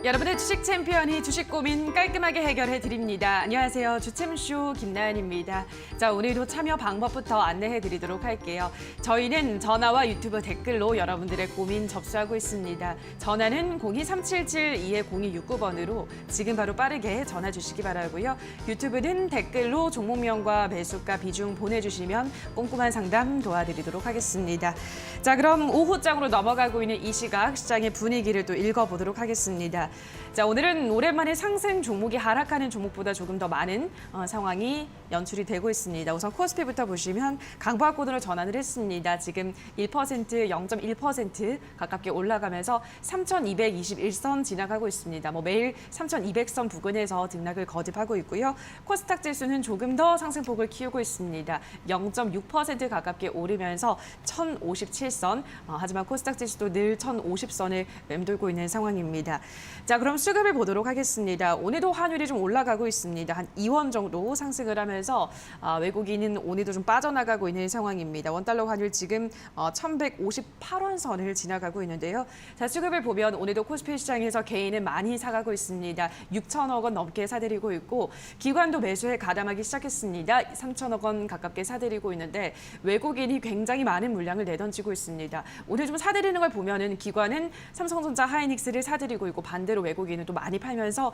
여러분의 주식 챔피언이 주식 고민 깔끔하게 해결해 드립니다. 안녕하세요. 주챔쇼 김나연입니다. 자, 오늘도 참여 방법부터 안내해 드리도록 할게요. 저희는 전화와 유튜브 댓글로 여러분들의 고민 접수하고 있습니다. 전화는 02377-2269번으로 지금 바로 빠르게 전화 주시기 바라고요. 유튜브는 댓글로 종목명과 매수가 비중 보내주시면 꼼꼼한 상담 도와드리도록 하겠습니다. 자, 그럼 오후장으로 넘어가고 있는 이 시각 시장의 분위기를 또 읽어보도록 하겠습니다. 자, 오늘은 오랜만에 상승 종목이 하락하는 종목보다 조금 더 많은 상황이 연출이 되고 있습니다. 우선 코스피부터 보시면 강보합권으로 전환을 했습니다. 지금 1%, 0.1% 가깝게 올라가면서 3,221선 지나가고 있습니다. 매일 3,200선 부근에서 등락을 거듭하고 있고요. 코스닥 지수는 조금 더 상승폭을 키우고 있습니다. 0.6% 가깝게 오르면서 1,057선. 하지만 코스닥 지수도 늘 1,050선을 맴돌고 있는 상황입니다. 자, 그럼 수급을 보도록 하겠습니다. 오늘도 환율이 좀 올라가고 있습니다. 한 2원 정도 상승을 하면서 외국인은 오늘도 좀 빠져나가고 있는 상황입니다. 원달러 환율 지금 1,158원 선을 지나가고 있는데요. 자, 수급을 보면 오늘도 코스피 시장에서 개인은 많이 사가고 있습니다. 6천억 원 넘게 사들이고 있고 기관도 매수에 가담하기 시작했습니다. 3천억 원 가깝게 사들이고 있는데 외국인이 굉장히 많은 물량을 내던지고 있습니다. 오늘 좀 사들이는 걸 보면은 기관은 삼성전자, 하이닉스를 사들이고 있고 반대로 외국인은 또 많이 팔면서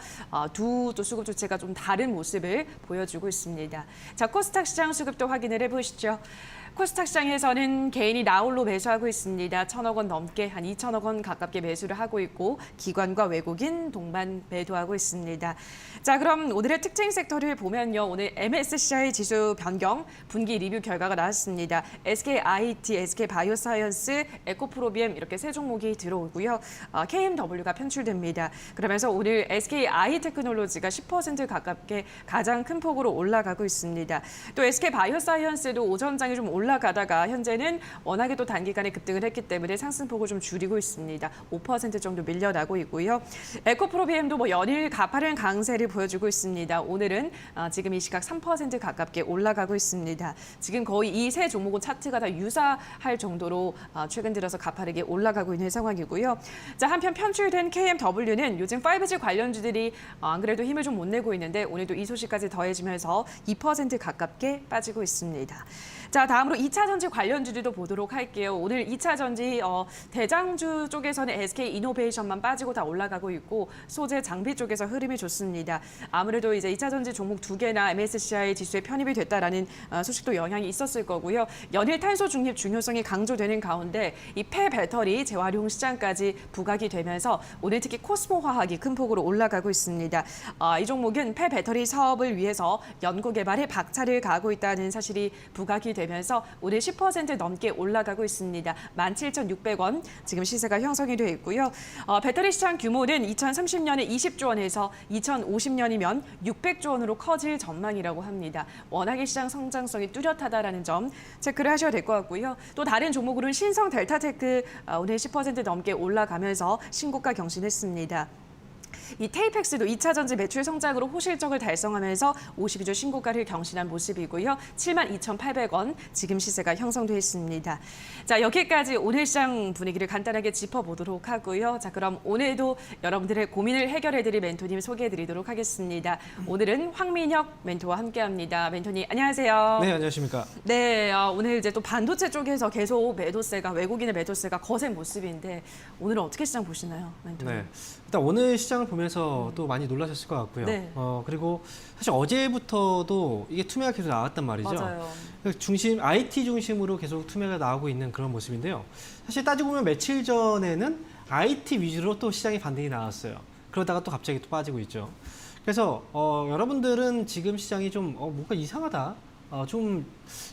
두 또 수급 주체가 좀 다른 모습을 보여주고 있습니다. 자, 코스닥 시장 수급도 확인을 해보시죠. 코스닥 시장에서는 개인이 나홀로 매수하고 있습니다. 1,000억 원 넘게 한 2,000억 원 가깝게 매수를 하고 있고 기관과 외국인 동반 매도하고 있습니다. 자, 그럼 오늘의 특징 섹터를 보면요. 오늘 MSCI 지수 변경 분기 리뷰 결과가 나왔습니다. SKIT, SK바이오사이언스, 에코프로비엠 이렇게 세 종목이 들어오고요. KMW가 편출됩니다. 그러면서 오늘 SKI테크놀로지가 10% 가깝게 가장 큰 폭으로 올라가고 있습니다. 또 SK바이오사이언스도 오전장이 좀 올라가다가 현재는 워낙에 또 단기간에 급등을 했기 때문에 상승폭을 좀 줄이고 있습니다. 5% 정도 밀려나고 있고요. 에코프로비엠도 연일 가파른 강세를 보여주고 있습니다. 오늘은 지금 이 시각 3% 가깝게 올라가고 있습니다. 지금 거의 이 세 종목은 차트가 다 유사할 정도로 최근 들어서 가파르게 올라가고 있는 상황이고요. 자, 한편 편출된 KMW는 요즘 5G 관련주들이 안 그래도 힘을 좀 못 내고 있는데 오늘도 이 소식까지 더해지면서 2% 가깝게 빠지고 있습니다. 자, 다음으로 2차 전지 관련주들도 보도록 할게요. 오늘 2차 전지 대장주 쪽에서는 SK이노베이션만 빠지고 다 올라가고 있고 소재 장비 쪽에서 흐름이 좋습니다. 아무래도 이제 2차 전지 종목 2개나 MSCI 지수에 편입이 됐다라는 소식도 영향이 있었을 거고요. 연일 탄소 중립 중요성이 강조되는 가운데 이 폐배터리 재활용 시장까지 부각이 되면서 오늘 특히 코스모화학이 큰 폭으로 올라가고 있습니다. 이 종목은 폐배터리 사업을 위해서 연구개발에 박차를 가하고 있다는 사실이 부각이 되면서 오늘 10% 넘게 올라가고 있습니다. 17,600원 지금 시세가 형성이 되어 있고요. 배터리 시장 규모는 2030년에 20조 원에서 2050년이면 600조 원으로 커질 전망이라고 합니다. 워낙에 시장 성장성이 뚜렷하다라는 점 체크를 하셔야 될 것 같고요. 또 다른 종목으로는 신성 델타테크 오늘 10% 넘게 올라가면서 신고가 경신했습니다. 이 테이펙스도 2차 전지 매출 성장으로 호실적을 달성하면서 52조 신고가를 경신한 모습이고요. 72,800원 지금 시세가 형성돼 있습니다. 자, 여기까지 오늘 시장 분위기를 간단하게 짚어보도록 하고요. 자, 그럼 오늘도 여러분들의 고민을 해결해드릴 멘토님 소개해드리도록 하겠습니다. 오늘은 황민혁 멘토와 함께합니다. 멘토님 안녕하세요. 네, 안녕하십니까. 네, 오늘 이제 또 반도체 쪽에서 계속 매도세가 외국인의 매도세가 거센 모습인데 오늘은 어떻게 시장 보시나요, 멘토님? 네, 일단 오늘 시장을 보면서 또 많이 놀라셨을 것 같고요. 네. 그리고 사실 어제부터도 이게 투매가 계속 나왔단 말이죠. 맞아요. IT 중심으로 계속 투매가 나오고 있는 그런 모습인데요. 사실 따지고 보면 며칠 전에는 IT 위주로 또 시장의 반등이 나왔어요. 그러다가 또 갑자기 또 빠지고 있죠. 그래서 여러분들은 지금 시장이 좀 뭔가 이상하다, 좀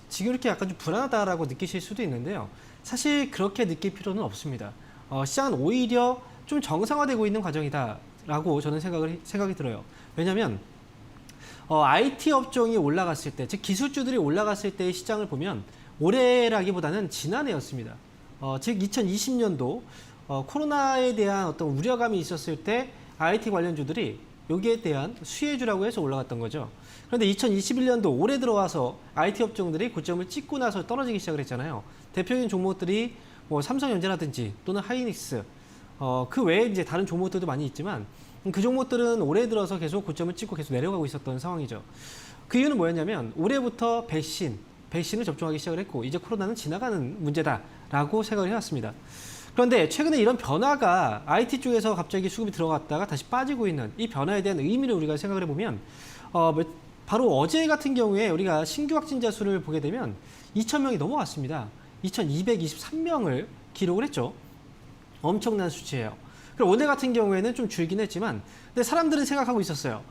지금 이렇게 약간 좀 불안하다라고 느끼실 수도 있는데요. 사실 그렇게 느낄 필요는 없습니다. 시장은 오히려 좀 정상화되고 있는 과정이다라고 저는 생각이 들어요. 왜냐하면 IT 업종이 올라갔을 때, 즉 기술주들이 올라갔을 때의 시장을 보면 올해라기보다는 지난해였습니다. 즉 2020년도 코로나에 대한 어떤 우려감이 있었을 때 IT 관련주들이 여기에 대한 수혜주라고 해서 올라갔던 거죠. 그런데 2021년도 올해 들어와서 IT 업종들이 고점을 찍고 나서 떨어지기 시작을 했잖아요. 대표적인 종목들이 뭐 삼성전자라든지 또는 하이닉스, 그 외에 이제 다른 종목들도 많이 있지만 그 종목들은 올해 들어서 계속 고점을 찍고 계속 내려가고 있었던 상황이죠. 그 이유는 뭐였냐면 올해부터 백신을 접종하기 시작을 했고 이제 코로나는 지나가는 문제다라고 생각을 해왔습니다. 그런데 최근에 이런 변화가 IT 쪽에서 갑자기 수급이 들어갔다가 다시 빠지고 있는 이 변화에 대한 의미를 우리가 생각을 해보면 바로 어제 같은 경우에 우리가 신규 확진자 수를 보게 되면 2,000명이 넘어갔습니다. 2,223명을 기록을 했죠. 엄청난 수치예요. 그리고 오늘 같은 경우에는 좀 줄긴 했지만 근데 사람들은 생각하고 있었어요.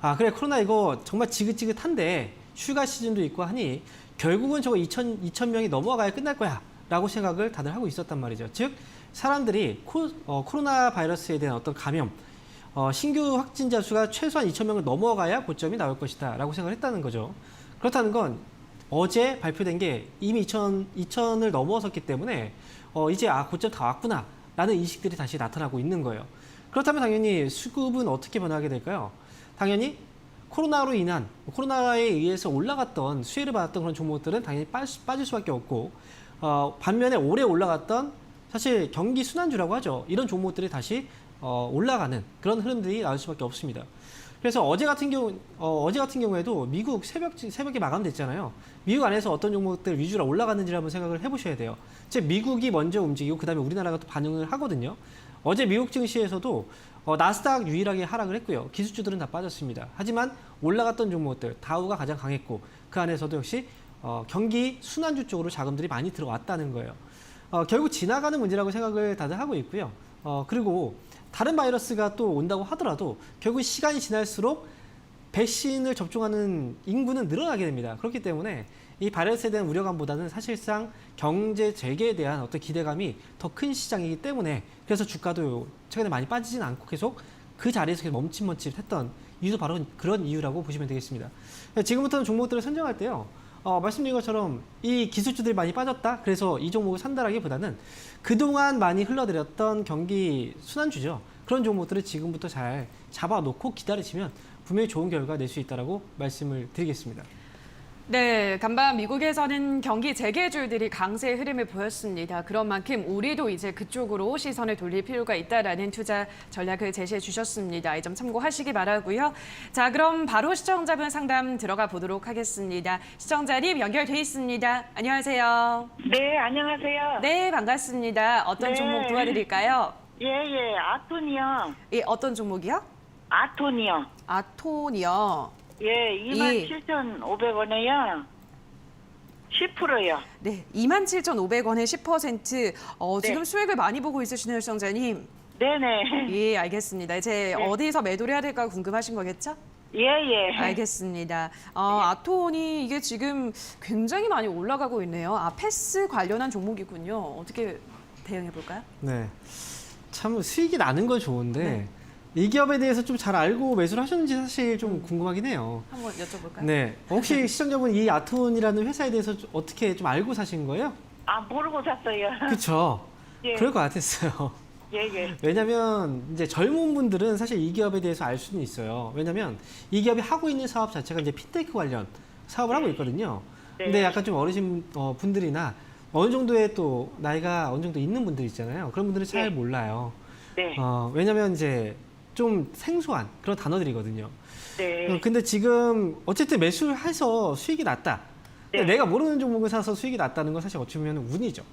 아 그래 코로나 이거 정말 지긋지긋한데 휴가 시즌도 있고 하니 결국은 저거 2,000명이 넘어가야 끝날 거야 라고 생각을 다들 하고 있었단 말이죠. 즉 사람들이 코로나 바이러스에 대한 어떤 감염 신규 확진자 수가 최소한 2,000명을 넘어가야 고점이 나올 것이다 라고 생각을 했다는 거죠. 그렇다는 건 어제 발표된 게 이미 2,000을 넘어섰기 때문에 이제 고점 다 왔구나 라는 인식들이 다시 나타나고 있는 거예요. 그렇다면 당연히 수급은 어떻게 변화하게 될까요? 당연히 코로나에 의해서 올라갔던 수혜를 받았던 그런 종목들은 당연히 빠질 수밖에 없고 반면에 올해 올라갔던 사실 경기 순환주라고 하죠. 이런 종목들이 다시 올라가는 그런 흐름들이 나올 수밖에 없습니다. 그래서 어제 같은 경우에도 미국 새벽에 마감됐잖아요. 미국 안에서 어떤 종목들 위주로 올라갔는지 한번 생각을 해보셔야 돼요. 즉 미국이 먼저 움직이고 그다음에 우리나라가 또 반응을 하거든요. 어제 미국 증시에서도 나스닥 유일하게 하락을 했고요. 기술주들은 다 빠졌습니다. 하지만 올라갔던 종목들 다우가 가장 강했고 그 안에서도 역시 경기 순환주 쪽으로 자금들이 많이 들어왔다는 거예요. 결국 지나가는 문제라고 생각을 다들 하고 있고요. 그리고 다른 바이러스가 또 온다고 하더라도 결국 시간이 지날수록 백신을 접종하는 인구는 늘어나게 됩니다. 그렇기 때문에 이 바이러스에 대한 우려감보다는 사실상 경제 재개에 대한 어떤 기대감이 더 큰 시장이기 때문에 그래서 주가도 최근에 많이 빠지진 않고 계속 그 자리에서 계속 멈칫멈칫했던 이유도 바로 그런 이유라고 보시면 되겠습니다. 지금부터는 종목들을 선정할 때요. 말씀드린 것처럼 이 기술주들이 많이 빠졌다. 그래서 이 종목을 산다라기보다는 그동안 많이 흘러들였던 경기 순환주죠. 그런 종목들을 지금부터 잘 잡아놓고 기다리시면 분명히 좋은 결과 낼 수 있다라고 말씀을 드리겠습니다. 네, 간밤 미국에서는 경기 재개주들이 강세의 흐름을 보였습니다. 그런 만큼 우리도 이제 그쪽으로 시선을 돌릴 필요가 있다라는 투자 전략을 제시해 주셨습니다. 이 점 참고하시기 바라고요. 자, 그럼 바로 시청자분 상담 들어가 보도록 하겠습니다. 시청자님 연결돼 있습니다. 안녕하세요. 네, 안녕하세요. 네, 반갑습니다. 어떤 네. 종목 도와드릴까요? 예, 아톤이요. 예, 어떤 종목이요? 아톤이요. 아톤이요. 예, 27,500원에요. 10%요. 네, 27,500원에 10%. 지금 네. 수익을 많이 보고 있으시네요, 시청자님. 네네. 예, 알겠습니다. 이제 네. 어디서 매도를 해야 될까 궁금하신 거겠죠? 예. 알겠습니다. 아톤이 이게 지금 굉장히 많이 올라가고 있네요. 패스 관련한 종목이군요. 어떻게 대응해 볼까요? 네, 참 수익이 나는 건 좋은데 네. 이 기업에 대해서 좀 잘 알고 매수를 하셨는지 사실 좀 궁금하긴 해요. 한번 여쭤볼까요? 네, 혹시 시청자분 이 아톤이라는 회사에 대해서 어떻게 좀 알고 사신 거예요? 모르고 샀어요. 그렇죠. 예. 그럴 것 같았어요. 예. 왜냐하면 이제 젊은 분들은 사실 이 기업에 대해서 알 수는 있어요. 왜냐하면 이 기업이 하고 있는 사업 자체가 이제 핀테크 관련 사업을 하고 있거든요. 네. 근데 약간 좀 어르신 분들이나 어느 정도의 또 나이가 어느 정도 있는 분들 있잖아요. 그런 분들은 잘 네. 몰라요. 네. 왜냐하면 이제 좀 생소한 그런 단어들이거든요. 네. 근데 지금 어쨌든 매수를 해서 수익이 났다. 근데 네. 내가 모르는 종목을 사서 수익이 났다는 건 사실 어찌 보면 운이죠.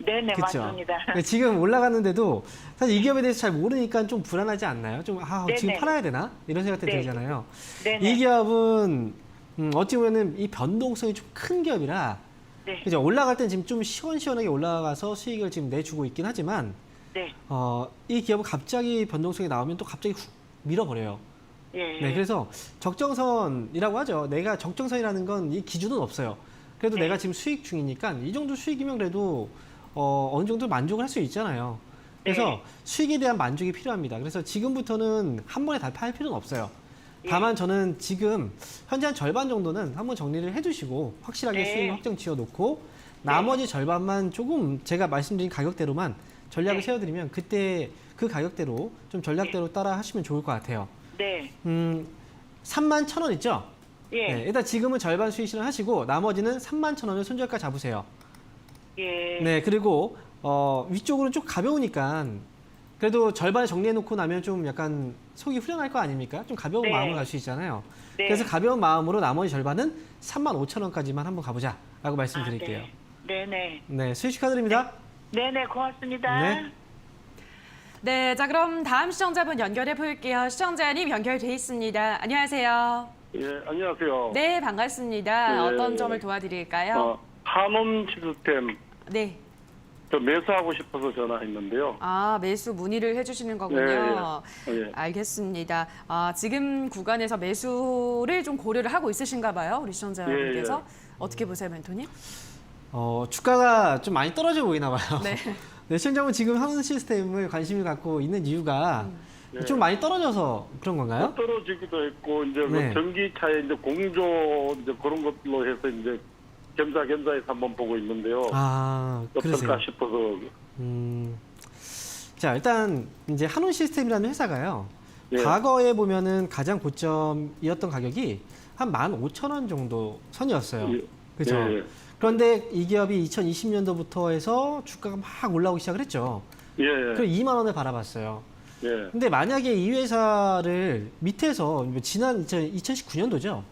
네네, 그쵸? 맞습니다. 지금 올라갔는데도 사실 이 기업에 대해서 잘 모르니까 좀 불안하지 않나요? 좀 지금 네네. 팔아야 되나? 이런 생각이 네. 들잖아요. 네네. 이 기업은 어찌 보면은 이 변동성이 좀 큰 기업이라 네. 그죠? 올라갈 땐 지금 좀 시원시원하게 올라가서 수익을 지금 내주고 있긴 하지만 네. 이 기업은 갑자기 변동성이 나오면 또 갑자기 훅 밀어버려요. 예. 네, 그래서 적정선이라고 하죠. 내가 적정선이라는 건 이 기준은 없어요. 그래도 네. 내가 지금 수익 중이니까 이 정도 수익이면 그래도 어느 정도 만족을 할 수 있잖아요. 그래서 네. 수익에 대한 만족이 필요합니다. 그래서 지금부터는 한 번에 다 팔 필요는 없어요. 예. 다만 저는 지금 현재 한 절반 정도는 한번 정리를 해두시고 확실하게 네. 수익 확정 지어놓고 나머지 절반만 조금 제가 말씀드린 가격대로만 전략을 네. 세워드리면 그때 그 가격대로 좀 전략대로 따라 하시면 좋을 것 같아요. 네. 31,000원 있죠? 예. 네, 일단 지금은 절반 수익 실현하시고 나머지는 31,000원을 손절가 잡으세요. 예. 네, 그리고 위쪽으로 좀 가벼우니까 그래도 절반을 정리해놓고 나면 좀 약간 속이 후련할 거 아닙니까? 좀 가벼운 네. 마음을 갈 수 있잖아요. 네. 그래서 가벼운 마음으로 나머지 절반은 35,000원까지만 한번 가보자라고 말씀드릴게요. 네네. 네, 수익 축하드립니다. 네네, 고맙습니다. 네. 네, 자 그럼 다음 시청자분 연결해 볼게요. 시청자님 연결돼 있습니다. 안녕하세요. 예, 안녕하세요. 네, 반갑습니다. 네. 어떤 점을 도와드릴까요? 한온 시스템 네. 저 매수하고 싶어서 전화했는데요. 아, 매수 문의를 해주시는 거군요. 예. 알겠습니다. 아, 지금 구간에서 매수를 좀 고려를 하고 있으신가 봐요, 우리 시청자분께서. 어떻게 보세요, 멘토님? 주가가 좀 많이 떨어져 보이나 봐요. 네. 네, 시청자분 지금 한온 시스템을 관심을 갖고 있는 이유가 네. 좀 많이 떨어져서 그런 건가요? 떨어지기도 했고 이제 네. 그 전기차에 이제 공조 이제 그런 것로 해서 이제 겸사겸사해서 한번 보고 있는데요. 아, 그러세요. 어떨까 싶어서. 자, 일단 이제 한온 시스템이라는 회사가요. 예. 과거에 보면은 가장 고점이었던 가격이 한 15,000원 정도 선이었어요. 예. 그렇죠? 예. 그런데 이 기업이 2020년도부터 해서 주가가 막 올라오기 시작을 했죠. 예. 그럼 2만 원을 바라봤어요. 예. 근데 만약에 이 회사를 밑에서 지난 2019년도죠.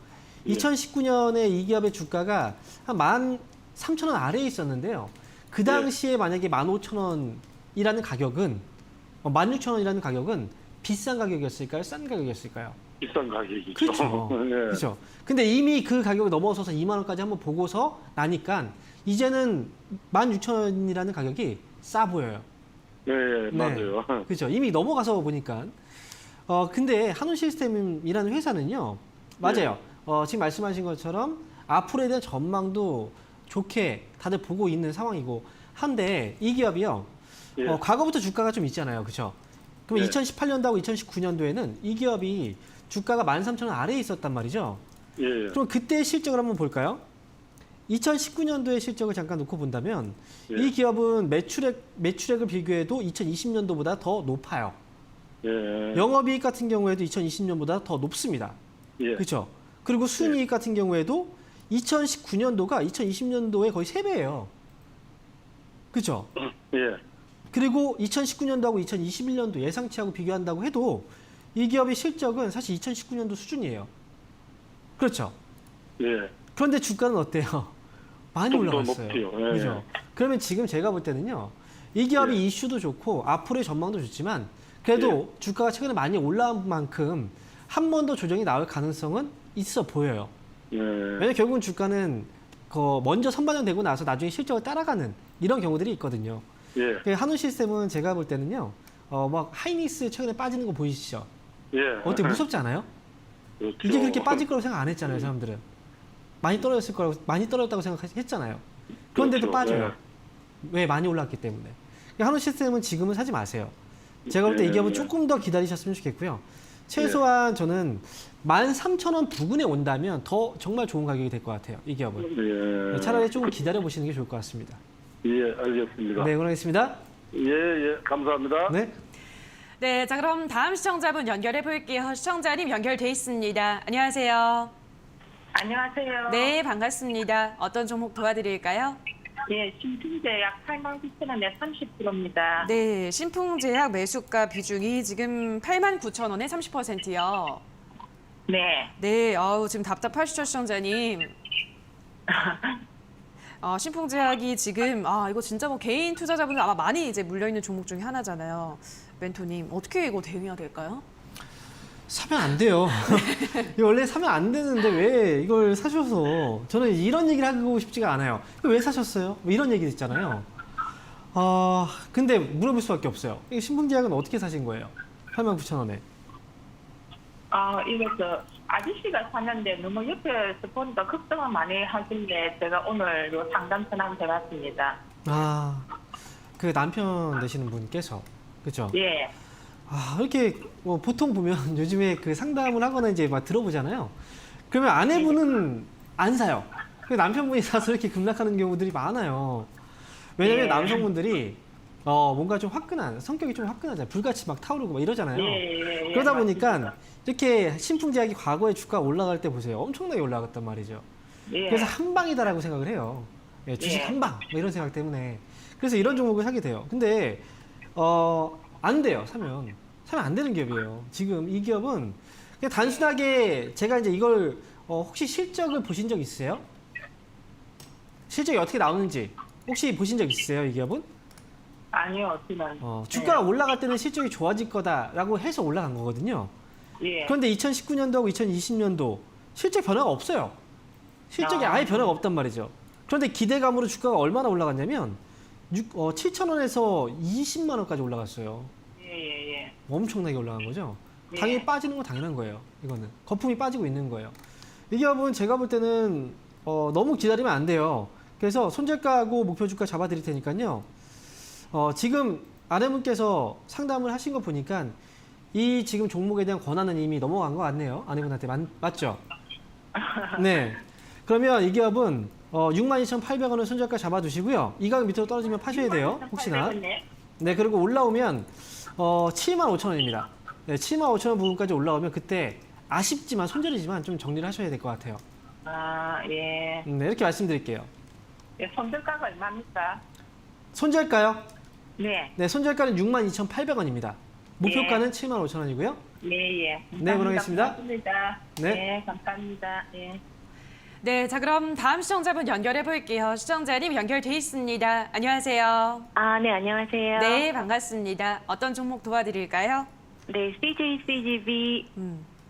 예. 2019년에 이 기업의 주가가 한 13,000원 아래에 있었는데요. 그 당시에 만약에 15,000원이라는 가격은 16,000원이라는 가격은 비싼 가격이었을까요? 싼 가격이었을까요? 비싼 가격이죠. 그렇죠. 예. 그렇죠. 근데 이미 그 가격을 넘어서서 2만 원까지 한번 보고서 나니까 이제는 16,000원이라는 가격이 싸 보여요. 예, 맞아요. 그렇죠. 이미 넘어가서 보니까. 근데 한온 시스템이라는 회사는요. 맞아요. 지금 말씀하신 것처럼 앞으로에 대한 전망도 좋게 다들 보고 있는 상황이고 한데 이 기업이요. 예. 과거부터 주가가 좀 있잖아요. 그렇죠? 그럼 네. 2018년도하고 2019년도에는 이 기업이 주가가 13,000원 아래에 있었단 말이죠. 예. 그럼 그때의 실적을 한번 볼까요? 2019년도의 실적을 잠깐 놓고 본다면 예. 이 기업은 매출액을 비교해도 2020년도보다 더 높아요. 예. 영업이익 같은 경우에도 2020년보다 더 높습니다. 예. 그렇죠? 그리고 순이익 같은 경우에도 2019년도가 2020년도에 거의 3배예요. 그렇죠? 예. 그리고 2019년도하고 2021년도 예상치하고 비교한다고 해도 이 기업의 실적은 사실 2019년도 수준이에요. 그렇죠? 예. 그런데 주가는 어때요? 많이 좀더 올라갔어요. 높지요. 예. 그죠? 그러면 지금 제가 볼 때는요. 이 기업이 예. 이슈도 좋고 앞으로의 전망도 좋지만 그래도 주가가 최근에 많이 올라온 만큼 한 번 더 조정이 나올 가능성은 있어 보여요. 예. 왜냐면 결국은 주가는 먼저 선반영되고 나서 나중에 실적을 따라가는 이런 경우들이 있거든요. 예. 한우 시스템은 제가 볼 때는요. 막 하이닉스 최근에 빠지는 거 보이시죠? 예. 어때 무섭지 않아요? 그렇죠. 이게 그렇게 빠질 거라고 생각 안 했잖아요, 사람들은. 많이 떨어졌다고 생각했잖아요. 그런데도 그렇죠. 빠져요. 왜? 많이 올랐기 때문에. 한우 시스템은 지금은 사지 마세요. 제가 볼 때 이 기업은 조금 더 기다리셨으면 좋겠고요. 최소한 저는 13,000원 부근에 온다면 더 정말 좋은 가격이 될 것 같아요. 이 기업은. 예. 차라리 조금 기다려 보시는 게 좋을 것 같습니다. 예, 알겠습니다. 네, 응원하겠습니다. 예, 예, 감사합니다. 네. 네, 자 그럼 다음 시청자분 연결해 볼게요. 시청자님 연결돼 있습니다. 안녕하세요. 안녕하세요. 네, 반갑습니다. 어떤 종목 도와드릴까요? 예, 신풍제약 89,000원에 30%입니다. 네, 신풍제약 매수가 비중이 지금 89,000원에 30%요. 네. 네, 지금 답답하시죠, 시청자님? 신풍제약이 지금 이거 진짜 뭐 개인 투자자분들 아마 많이 이제 물려 있는 종목 중에 하나잖아요. 멘토님 어떻게 이거 대응해야 될까요? 사면 안 돼요. 이거 원래 사면 안 되는데 왜 이걸 사셔서 저는 이런 얘기를 하고 싶지가 않아요. 왜 사셨어요? 뭐 이런 얘기 있잖아요. 근데 물어볼 수밖에 없어요. 이 신풍제약은 어떻게 사신 거예요? 89,000원에. 이거 아저씨가 사는데 너무 옆에서 보니까 걱정을 많이 하길래 제가 오늘 요 상담 전화 해봤습니다. 그 남편 되시는 분께서 그죠? 예. 이렇게 보통 보면 요즘에 그 상담을 하거나 이제 막 들어보잖아요. 그러면 아내분은 안 사요. 그 남편분이 사서 이렇게 급락하는 경우들이 많아요. 왜냐면 예. 남성분들이 뭔가 좀 화끈한 성격이 좀 화끈하잖아요. 불같이 막 타오르고 막 이러잖아요. 예, 그러다 맞습니다. 보니까 이렇게 신풍제약이 과거에 주가 올라갈 때 보세요. 엄청나게 올라갔단 말이죠. 예. 그래서 한 방이다라고 생각을 해요. 주식 예. 한 방, 뭐 이런 생각 때문에. 그래서 이런 종목을 사게 돼요. 근데 안 돼요. 사면 안 되는 기업이에요. 지금 이 기업은 그냥 단순하게 제가 이제 이걸 혹시 실적을 보신 적 있으세요? 실적이 어떻게 나오는지 혹시 보신 적 있으세요? 이 기업은? 아니요, 저는. 주가가 올라갈 때는 실적이 좋아질 거다라고 해서 올라간 거거든요. 예. 그런데 2019년도하고 2020년도 실적 변화가 없어요. 실적이 아예 변화가 없단 말이죠. 그런데 기대감으로 주가가 얼마나 올라갔냐면 7,000원에서 20만 원까지 올라갔어요. 예. 엄청나게 올라간 거죠. 네. 당연히 빠지는 건 당연한 거예요. 이거는 거품이 빠지고 있는 거예요. 이 기업은 제가 볼 때는 너무 기다리면 안 돼요. 그래서 손절가하고 목표 주가 잡아드릴 테니까요. 지금 아내분께서 상담을 하신 거 보니까 이 지금 종목에 대한 권한은 이미 넘어간 것 같네요. 아내분한테 맞죠? 네. 그러면 이 기업은 62,800원을 손절가 잡아두시고요. 이 가격 밑으로 떨어지면 파셔야 돼요. 혹시나. 네. 그리고 올라오면 75,000원입니다. 네, 75,000원 부분까지 올라오면 그때 아쉽지만 손절이지만 좀 정리를 하셔야 될 것 같아요. 아, 예. 네, 이렇게 말씀드릴게요. 예, 손절가가 얼마입니까? 손절가요? 네. 네, 손절가는 62,800원입니다. 목표가는 75,000원이고요. 예. 네, 보내겠습니다. 감사합니다. 네. 네, 감사합니다. 예. 네, 자 그럼 다음 시청자분 연결해 볼게요. 시청자님 연결돼 있습니다. 안녕하세요. 아, 네, 안녕하세요. 네, 반갑습니다. 어떤 종목 도와드릴까요? 네, CJCGV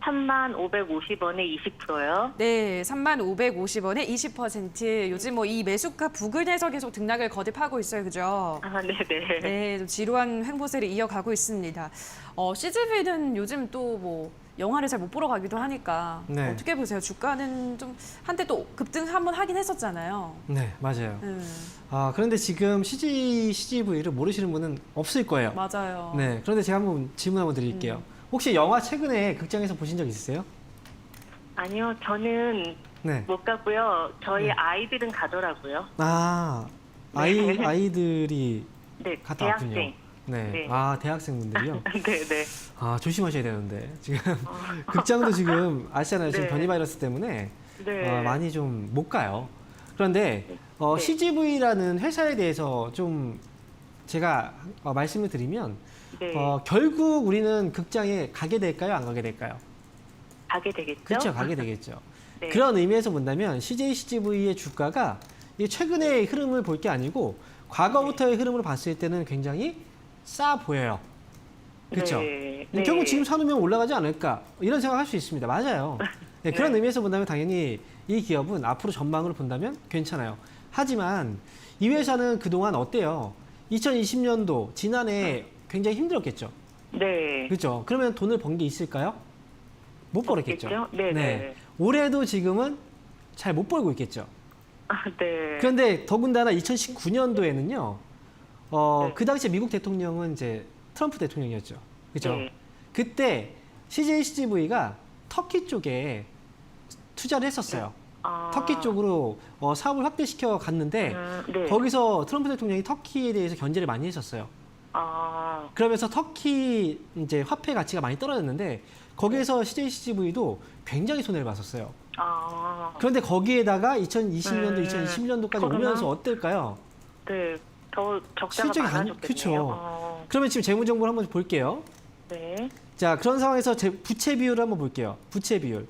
35,550원에 20%요. 네, 35,550원에 20%. 요즘 뭐 이 매수가 부근에서 계속 등락을 거듭하고 있어요, 그죠? 아, 네네. 네, 좀 지루한 횡보세를 이어가고 있습니다. CGV는 요즘 또 뭐 영화를 잘 못 보러 가기도 하니까 네. 어떻게 보세요? 주가는 좀 한때 또 급등 한번 하긴 했었잖아요. 네, 맞아요. 네, 그런데 지금 CGV를 모르시는 분은 없을 거예요. 맞아요. 네, 그런데 제가 한번 질문 한번 드릴게요. 혹시 영화 최근에 극장에서 보신 적 있으세요? 아니요, 저는 네. 못 가고요. 저희 네. 아이들은 가더라고요. 아이들이 네, 갔다 왔군요. 대학생. 네. 네. 대학생분들이요? 네네. 조심하셔야 되는데. 지금 극장도 지금 아시잖아요. 지금 네. 변이 바이러스 때문에 네. 많이 좀 못 가요. 그런데 네. CGV라는 회사에 대해서 좀 제가 말씀을 드리면 네. 결국 우리는 극장에 가게 될까요? 안 가게 될까요? 가게 되겠죠? 그렇죠. 가게 되겠죠. 네. 그런 의미에서 본다면 CJCGV의 주가가 이게 최근의 흐름을 볼 게 아니고 과거부터의 흐름으로 봤을 때는 굉장히 싸 보여요. 그렇죠? 네. 결국 네. 지금 사놓으면 올라가지 않을까 이런 생각할 수 있습니다. 맞아요. 네, 그런 네. 의미에서 본다면 당연히 이 기업은 앞으로 전망으로 본다면 괜찮아요. 하지만 이 회사는 그동안 어때요? 2020년도 지난해 굉장히 힘들었겠죠. 네. 그렇죠? 그러면 돈을 번 게 있을까요? 못 벌었겠죠. 없겠죠? 네네. 올해도 지금은 잘 못 벌고 있겠죠. 아, 네. 그런데 더군다나 2019년도에는요. 네. 그 당시에 미국 대통령은 이제 트럼프 대통령이었죠. 그렇죠? 네. 그때 CJCGV가 터키 쪽에 투자를 했었어요. 아, 터키 쪽으로 사업을 확대시켜 갔는데 네. 거기서 트럼프 대통령이 터키에 대해서 견제를 많이 했었어요. 아, 그러면서 터키 이제 화폐 가치가 많이 떨어졌는데 거기에서 CJCGV도 굉장히 손해를 봤었어요. 아, 그런데 거기에다가 2020년도, 2021년도까지 코로나? 오면서 어떨까요? 네. 더 적자가 실적이 많아졌겠네요. 그렇죠. 그러면 지금 재무 정보를 한번 볼게요. 네. 자, 그런 상황에서 부채 비율을 한번 볼게요. 부채 비율.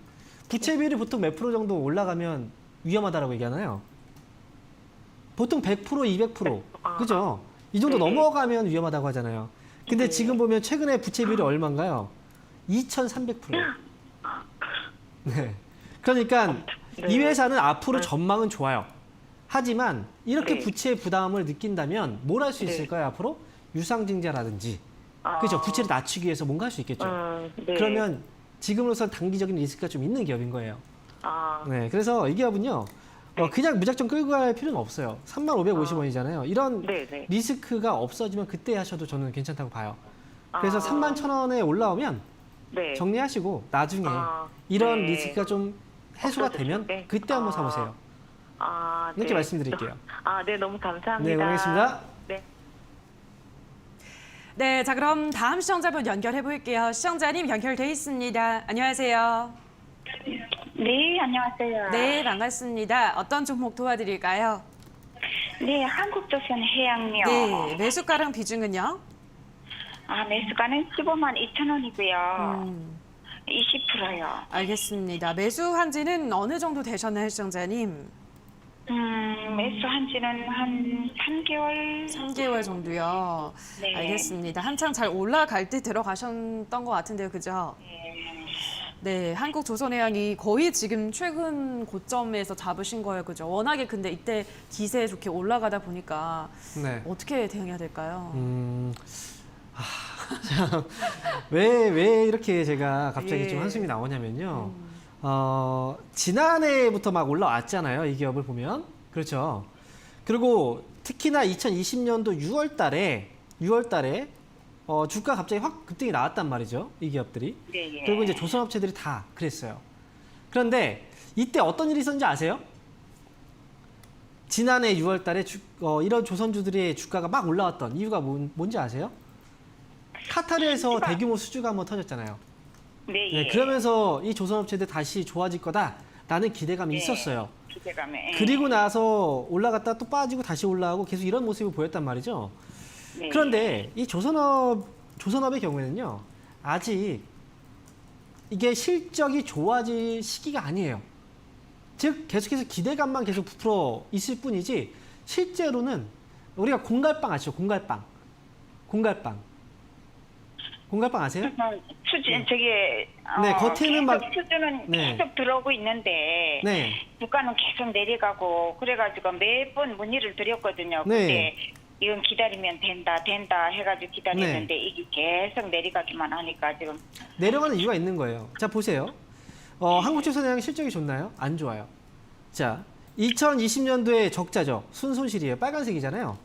부채 비율이 보통 몇 프로 정도 올라가면 위험하다라고 얘기하나요? 보통 100%, 200%. 아. 그죠? 이 정도 네. 넘어가면 위험하다고 하잖아요. 근데 네. 지금 보면 최근에 부채 비율이 얼마인가요? 2,300%. 네. 그러니까 네. 이 회사는 앞으로 전망은 좋아요. 하지만 이렇게 네. 부채 부담을 느낀다면 뭘 할 수 네. 있을까요? 앞으로 유상증자라든지 아. 그죠? 부채를 낮추기 위해서 뭔가 할 수 있겠죠. 네. 그러면 지금으로선 단기적인 리스크가 좀 있는 기업인 거예요. 아, 네, 그래서 이 기업은요. 그냥 무작정 끌고 갈 필요는 없어요. 35,550원이잖아요. 이런 네네. 리스크가 없어지면 그때 하셔도 저는 괜찮다고 봐요. 그래서 아. 31,000원에 올라오면 네. 정리하시고 나중에 아, 이런 네. 리스크가 좀 해소가 없어졌을 되면 때? 그때 한번 아. 사보세요. 아, 이렇게 네. 말씀드릴게요. 아, 네, 너무 감사합니다. 네, 고맙습니다. 네. 네, 자 그럼 다음 시청자분 연결해 볼게요. 시청자님 연결돼 있습니다. 안녕하세요. 네, 안녕하세요. 네, 반갑습니다. 어떤 종목 도와드릴까요? 네, 한국조선 해양료. 네, 매수가랑 비중은요? 매수가는 15만 2천 원이고요. 20%요. 알겠습니다. 매수한 지는 어느 정도 되셨나요, 시청자님? 매수한 지는 한 3개월. 3개월 정도요. 네. 알겠습니다. 한창 잘 올라갈 때 들어가셨던 것 같은데요, 그죠? 네, 한국조선해양이 거의 지금 최근 고점에서 잡으신 거예요, 그죠? 워낙에 근데 이때 기세 좋게 올라가다 보니까 네. 어떻게 대응해야 될까요? 왜 이렇게 제가 갑자기 예. 좀 한숨이 나오냐면요. 지난해부터 막 올라왔잖아요. 이 기업을 보면. 그렇죠. 그리고 특히나 2020년도 6월 달에 주가 갑자기 확 급등이 나왔단 말이죠. 이 기업들이. 네, 예. 그리고 이제 조선업체들이 다 그랬어요. 그런데 이때 어떤 일이 있었는지 아세요? 지난해 6월 달에 이런 조선주들의 주가가 막 올라왔던 이유가 뭔지 아세요? 카타르에서 대규모 수주가 한번 터졌잖아요. 네, 네, 예. 그러면서 이 조선업체들 다시 좋아질 거다라는 기대감이 네. 있었어요. 기대감에. 그리고 나서 올라갔다 또 빠지고 다시 올라가고 계속 이런 모습을 보였단 말이죠. 네. 그런데 이 조선업의 경우에는요, 아직 이게 실적이 좋아질 시기가 아니에요. 즉, 계속해서 기대감만 계속 부풀어 있을 뿐이지, 실제로는 우리가 공갈빵 아시죠? 공갈빵 아세요? 수준 저기 네, 겉에는 막- 수준은 네. 계속 들어오고 있는데 네. 주가는 계속 내려가고 그래가지고 매번 문의를 드렸거든요. 네. 근데 이건 기다리면 된다 해가지고 기다렸는데 이게 계속 내려가기만 하니까 지금 내려가는 이유가 있는 거예요. 자, 보세요. 한국조선해양 실적이 좋나요? 안 좋아요. 자, 2020년도에 적자죠. 순손실이에요. 빨간색이잖아요.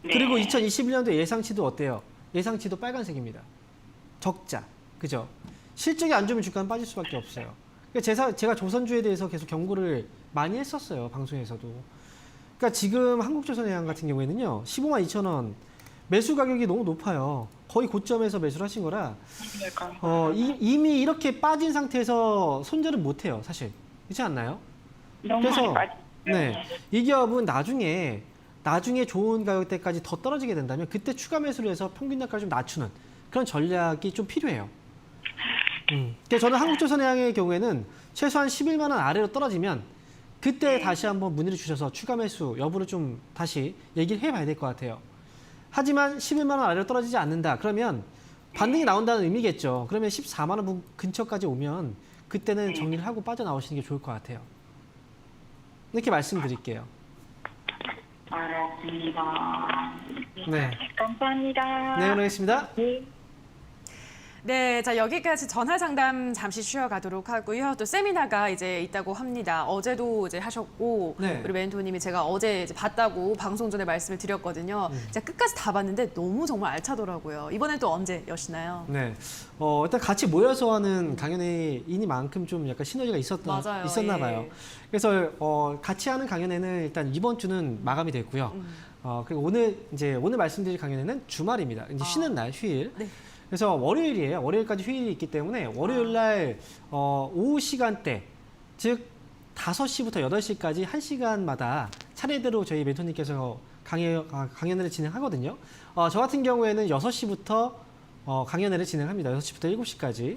네. 그리고 2021년도 예상치도 어때요? 예상치도 빨간색입니다. 적자. 그죠? 실적이 안 좋으면 주가는 빠질 수밖에 없어요. 그러니까 제가 조선주에 대해서 계속 경고를 많이 했었어요. 방송에서도. 그러니까 지금 한국조선해양 같은 경우에는요. 15만 2천 원. 매수 가격이 너무 높아요. 거의 고점에서 매수를 하신 거라 이미 이렇게 빠진 상태에서 손절은 못 해요. 사실. 그렇지 않나요? 너무 그래서 많이 빠지. 네, 이 기업은 나중에 좋은 가격대까지 더 떨어지게 된다면 그때 추가 매수를 해서 평균 단가를 좀 낮추는 그런 전략이 좀 필요해요. 그러니까 저는 한국조선해양의 경우에는 최소한 11만 원 아래로 떨어지면 그때 다시 한번 문의를 주셔서 추가 매수 여부를 좀 다시 얘기를 해봐야 될 것 같아요. 하지만 11만 원 아래로 떨어지지 않는다. 그러면 반등이 나온다는 의미겠죠. 그러면 14만 원 근처까지 오면 그때는 정리를 하고 빠져나오시는 게 좋을 것 같아요. 이렇게 말씀드릴게요. 알았습니다. 네. 감사합니다. 네, 그러겠습니다. 네, 자 여기까지 전화 상담 잠시 쉬어가도록 하고요. 또 세미나가 이제 있다고 합니다. 어제도 이제 하셨고, 네. 우리 멘토님이 제가 어제 이제 봤다고 방송 전에 말씀을 드렸거든요. 제가 끝까지 다 봤는데 너무 정말 알차더라고요. 이번엔 또 언제 여시나요? 네. 일단 같이 모여서 하는 강연회이니만큼 좀 약간 시너지가 맞아요. 있었나 예. 봐요. 그래서 같이 하는 강연회는 일단 이번 주는 마감이 됐고요. 그리고 오늘 말씀드릴 강연회는 주말입니다. 이제 쉬는 날, 휴일. 네. 그래서 월요일이에요. 월요일까지 휴일이 있기 때문에 월요일 날 오후 시간대, 즉 5시부터 8시까지 1시간마다 차례대로 저희 멘토님께서 강연회를 진행하거든요. 저 같은 경우에는 6시부터 강연회를 진행합니다. 6시부터 7시까지.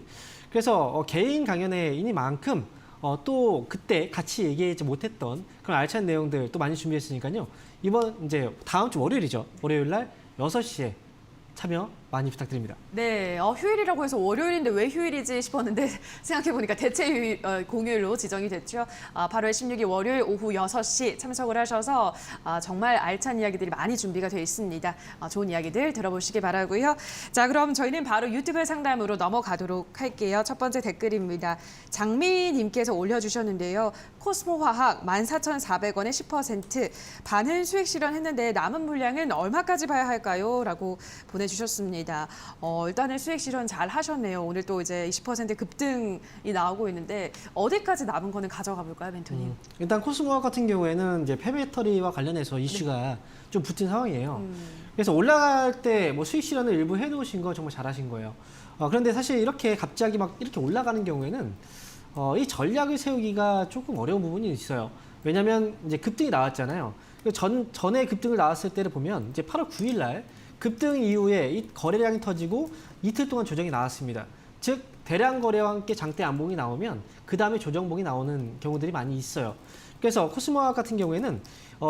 그래서 개인 강연회이니만큼 또 그때 같이 얘기하지 못했던 그런 알찬 내용들 또 많이 준비했으니까요. 다음 주 월요일이죠. 월요일 날 6시에 참여 많이 부탁드립니다. 네, 휴일이라고 해서 월요일인데 왜 휴일이지 싶었는데 생각해보니까 대체 휴일, 공휴일로 지정이 됐죠. 8월 16일 월요일 오후 6시 참석을 하셔서 정말 알찬 이야기들이 많이 준비가 되어 있습니다. 좋은 이야기들 들어보시기 바라고요. 자, 그럼 저희는 바로 유튜브 상담으로 넘어가도록 할게요. 첫 번째 댓글입니다. 장미님께서 올려주셨는데요. 코스모화학 14,400원에 10% 반은 수익 실현했는데 남은 물량은 얼마까지 봐야 할까요? 라고 보내주셨습니다. 일단은 수익 실현 잘 하셨네요. 오늘 또 이제 20% 급등이 나오고 있는데 어디까지 남은 거는 가져가 볼까요, 멘토님? 일단 코스모학 같은 경우에는 이제 폐배터리와 관련해서 이슈가 좀 붙은 상황이에요. 그래서 올라갈 때 뭐 수익 실현을 일부 해놓으신 거 정말 잘하신 거예요. 그런데 사실 이렇게 갑자기 막 이렇게 올라가는 경우에는 이 전략을 세우기가 조금 어려운 부분이 있어요. 왜냐하면 이제 급등이 나왔잖아요. 전에 급등을 나왔을 때를 보면 이제 8월 9일 날 급등 이후에 이 거래량이 터지고 이틀 동안 조정이 나왔습니다. 즉 대량 거래와 함께 장대 안봉이 나오면 그 다음에 조정봉이 나오는 경우들이 많이 있어요. 그래서 코스모화학 같은 경우에는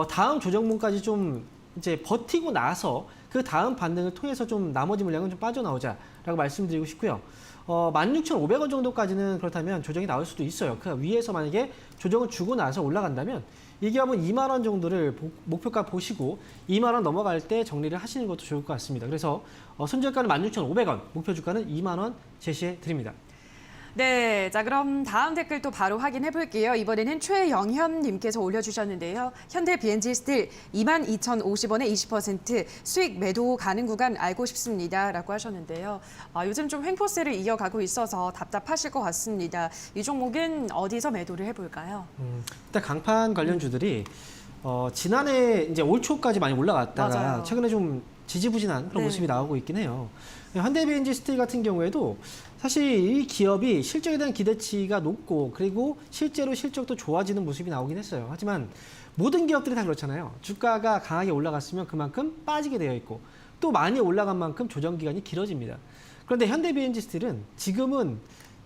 다음 조정봉까지 좀 이제 버티고 나서 그 다음 반등을 통해서 좀 나머지 물량은 좀 빠져나오자라고 말씀드리고 싶고요. 16,500원 정도까지는 그렇다면 조정이 나올 수도 있어요. 그 위에서 만약에 조정을 주고 나서 올라간다면 이 기업은 2만 원 정도를 목표가 보시고 2만 원 넘어갈 때 정리를 하시는 것도 좋을 것 같습니다. 그래서 손절가는 16,500원, 목표 주가는 2만 원 제시해 드립니다. 네, 자 그럼 다음 댓글 또 바로 확인해 볼게요. 이번에는 최영현님께서 올려주셨는데요. 현대 BNG 스틸 22,050원에 20% 수익 매도 가능 구간 알고 싶습니다라고 하셨는데요. 요즘 좀 횡포세를 이어가고 있어서 답답하실 것 같습니다. 이 종목은 어디서 매도를 해볼까요? 일단 강판 관련주들이 지난해 이제 올 초까지 많이 올라갔다가 맞아요. 최근에 좀 지지부진한 그런 네. 모습이 나오고 있긴 해요. 현대비엔지 스틸 같은 경우에도 사실 이 기업이 실적에 대한 기대치가 높고 그리고 실제로 실적도 좋아지는 모습이 나오긴 했어요. 하지만 모든 기업들이 다 그렇잖아요. 주가가 강하게 올라갔으면 그만큼 빠지게 되어 있고 또 많이 올라간 만큼 조정 기간이 길어집니다. 그런데 현대비엔지 스틸은 지금은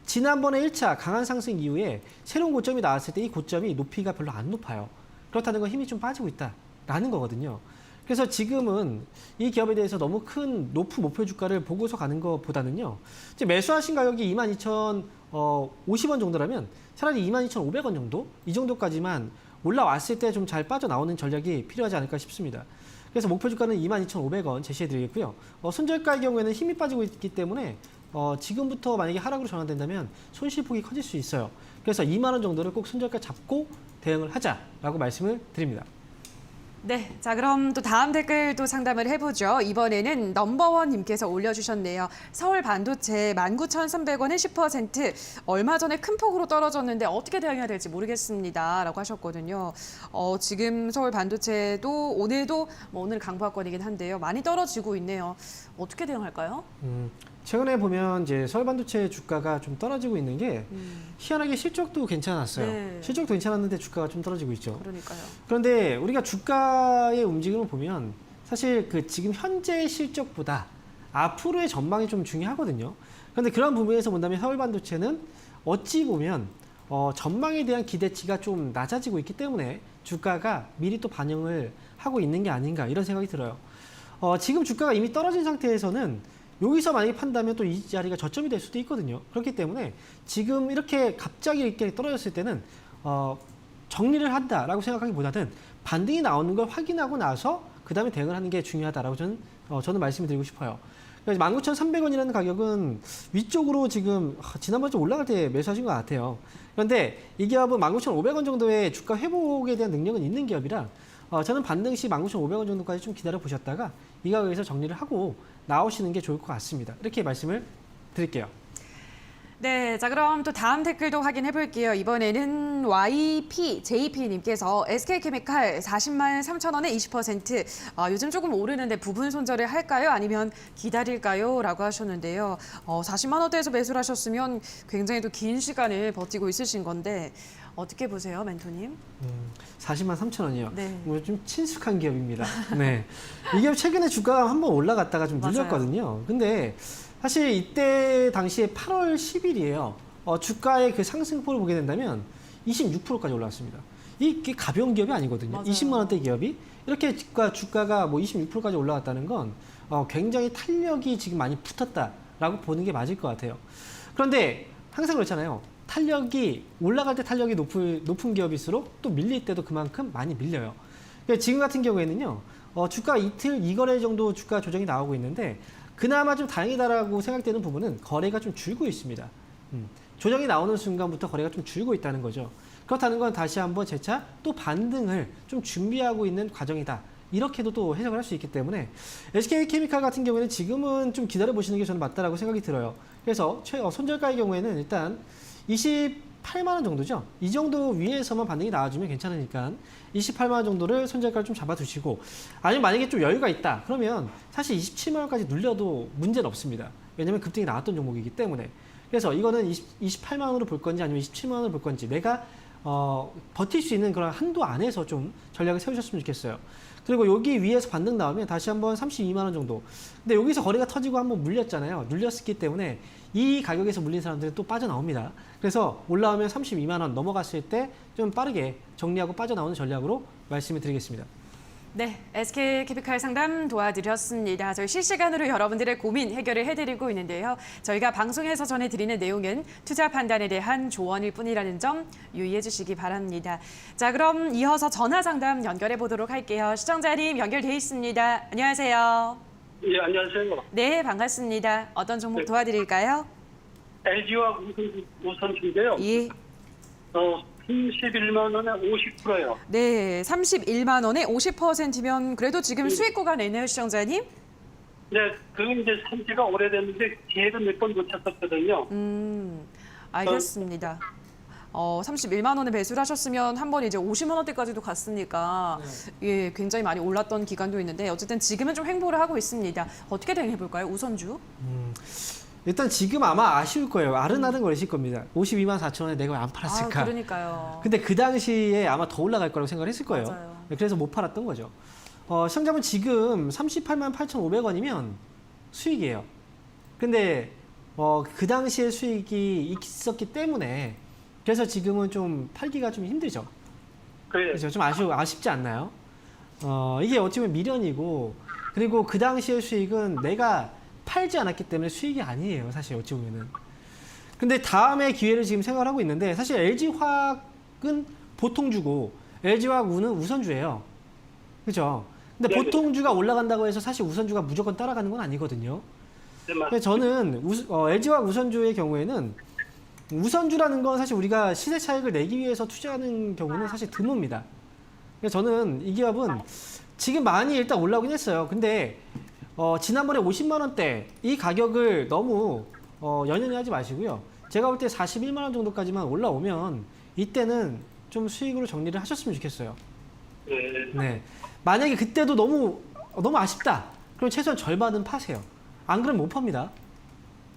지난번에 1차 강한 상승 이후에 새로운 고점이 나왔을 때 이 고점이 높이가 별로 안 높아요. 그렇다는 건 힘이 좀 빠지고 있다라는 거거든요. 그래서 지금은 이 기업에 대해서 너무 큰 높은 목표 주가를 보고서 가는 것보다는요. 이제 매수하신 가격이 22,050원 정도라면 차라리 22,500원 정도? 이 정도까지만 올라왔을 때 좀 잘 빠져나오는 전략이 필요하지 않을까 싶습니다. 그래서 목표 주가는 22,500원 제시해드리겠고요. 손절가의 경우에는 힘이 빠지고 있기 때문에 지금부터 만약에 하락으로 전환된다면 손실폭이 커질 수 있어요. 그래서 2만 원 정도를 꼭 손절가 잡고 대응을 하자라고 말씀을 드립니다. 네, 자 그럼 또 다음 댓글도 상담을 해보죠. 이번에는 넘버원님께서 올려주셨네요. 서울 반도체 19,300원에 10% 얼마 전에 큰 폭으로 떨어졌는데 어떻게 대응해야 될지 모르겠습니다. 라고 하셨거든요. 지금 서울 반도체도 오늘도 오늘 강보합권이긴 한데요. 많이 떨어지고 있네요. 어떻게 대응할까요? 최근에 보면 이제 서울 반도체 주가가 좀 떨어지고 있는 게 희한하게 실적도 괜찮았어요. 네. 실적도 괜찮았는데 주가가 좀 떨어지고 있죠. 그러니까요. 그런데 우리가 주가의 움직임을 보면 사실 그 지금 현재 실적보다 앞으로의 전망이 좀 중요하거든요. 그런데 그런 부분에서 본다면 서울 반도체는 어찌 보면 전망에 대한 기대치가 좀 낮아지고 있기 때문에 주가가 미리 또 반영을 하고 있는 게 아닌가 이런 생각이 들어요. 지금 주가가 이미 떨어진 상태에서는 여기서 만약에 판다면 또 이 자리가 저점이 될 수도 있거든요. 그렇기 때문에 지금 이렇게 갑자기 이렇게 떨어졌을 때는 정리를 한다라고 생각하기보다는 반등이 나오는 걸 확인하고 나서 그 다음에 대응을 하는 게 중요하다라고 저는 말씀을 드리고 싶어요. 19,300원이라는 가격은 위쪽으로 지금 지난번에 좀 올라갈 때 매수하신 것 같아요. 그런데 이 기업은 19,500원 정도의 주가 회복에 대한 능력은 있는 기업이라 저는 반등 시 19,500원 정도까지 좀 기다려 보셨다가 이 가격에서 정리를 하고 나오시는 게 좋을 것 같습니다. 이렇게 말씀을 드릴게요. 네, 자 그럼 또 다음 댓글도 확인해 볼게요. 이번에는 JP님께서 SK케미칼 40만 3천 원에 20% 요즘 조금 오르는데 부분 손절을 할까요? 아니면 기다릴까요? 라고 하셨는데요. 40만 원대에서 매수를 하셨으면 굉장히 또 긴 시간을 버티고 있으신 건데 어떻게 보세요, 멘토님? 40만 3천 원이요. 네. 좀 친숙한 기업입니다. 네. 이 기업 최근에 주가가 한번 올라갔다가 좀 맞아요. 눌렸거든요. 근데 사실 이때 당시에 8월 10일이에요. 주가의 그 상승폭을 보게 된다면 26%까지 올라왔습니다. 이게 가벼운 기업이 아니거든요. 맞아요. 20만 원대 기업이 이렇게 주가가 뭐 26%까지 올라왔다는 건 굉장히 탄력이 지금 많이 붙었다라고 보는 게 맞을 것 같아요. 그런데 항상 그렇잖아요. 탄력이 올라갈 때 탄력이 높은 기업일수록 또 밀릴 때도 그만큼 많이 밀려요. 그러니까 지금 같은 경우에는요. 주가 이틀 2거래 정도 주가 조정이 나오고 있는데 그나마 좀 다행이다라고 생각되는 부분은 거래가 좀 줄고 있습니다. 조정이 나오는 순간부터 거래가 좀 줄고 있다는 거죠. 그렇다는 건 다시 한번 재차 또 반등을 좀 준비하고 있는 과정이다. 이렇게도 또 해석을 할 수 있기 때문에 SK케미칼 같은 경우에는 지금은 좀 기다려보시는 게 저는 맞다라고 생각이 들어요. 그래서 손절가의 경우에는 일단 28만 원 정도죠. 이 정도 위에서만 반등이 나와주면 괜찮으니까 28만 원 정도를 손절가를 좀 잡아두시고 아니면 만약에 좀 여유가 있다. 그러면 사실 27만 원까지 눌려도 문제는 없습니다. 왜냐하면 급등이 나왔던 종목이기 때문에. 그래서 이거는 28만 원으로 볼 건지 아니면 27만 원으로 볼 건지 내가 버틸 수 있는 그런 한도 안에서 좀 전략을 세우셨으면 좋겠어요. 그리고 여기 위에서 반등 나오면 다시 한번 32만 원 정도. 근데 여기서 거래가 터지고 한번 물렸잖아요. 눌렸기 때문에 이 가격에서 물린 사람들은 또 빠져나옵니다. 그래서 올라오면 32만 원 넘어갔을 때 좀 빠르게 정리하고 빠져나오는 전략으로 말씀을 드리겠습니다. 네, SK캐피칼 상담 도와드렸습니다. 저희 실시간으로 여러분들의 고민 해결을 해드리고 있는데요. 저희가 방송에서 전해드리는 내용은 투자 판단에 대한 조언일 뿐이라는 점 유의해 주시기 바랍니다. 자, 그럼 이어서 전화 상담 연결해 보도록 할게요. 시청자님 연결돼 있습니다. 안녕하세요. 예, 안녕하세요. 네, 반갑습니다. 어떤 종목 도와드릴까요? LG와 우선주인데요. 예. 31만 원에 50%요. 네, 31만 원에 50%면 그래도 지금 수익 구간이네요, 시청자님. 네, 그건 이제 산지가 오래됐는데 기회를 몇 번 놓쳤었거든요. 알겠습니다. 31만 원에 매수를 하셨으면 한 번 이제 50만 원대까지도 갔으니까 예, 굉장히 많이 올랐던 기간도 있는데 어쨌든 지금은 좀 횡보를 하고 있습니다. 어떻게 대응해 볼까요? 우선주. 일단 지금 아마 아쉬울 거예요. 아른아른 거리실 겁니다. 52만 4천 원에 내가 왜 안 팔았을까? 그러니까요. 근데 그 당시에 아마 더 올라갈 거라고 생각을 했을 거예요. 맞아요. 네, 그래서 못 팔았던 거죠. 시청자분 지금 38만 8,500원이면 수익이에요. 근데 그 당시에 수익이 있었기 때문에 그래서 지금은 좀 팔기가 좀 힘들죠. 그렇죠. 좀 아쉽지 않나요? 이게 어찌 보면 미련이고 그리고 그 당시의 수익은 내가 팔지 않았기 때문에 수익이 아니에요. 사실 어찌 보면은. 근데 다음에 기회를 지금 생각을 하고 있는데 사실 LG화학은 보통주고 LG화학우는 우선주예요. 그렇죠? 근데 네네. 보통주가 올라간다고 해서 사실 우선주가 무조건 따라가는 건 아니거든요. 네, 그래서 저는 LG화학 우선주의 경우에는 우선주라는 건 사실 우리가 시세 차익을 내기 위해서 투자하는 경우는 사실 드뭅니다. 그래서 저는 이 기업은 지금 많이 일단 올라오긴 했어요. 근데 지난번에 50만 원대 이 가격을 너무 연연히 하지 마시고요. 제가 볼 때 41만 원 정도까지만 올라오면 이때는 좀 수익으로 정리를 하셨으면 좋겠어요. 네. 네. 만약에 그때도 너무 아쉽다. 그럼 최소한 절반은 파세요. 안 그러면 못 팝니다.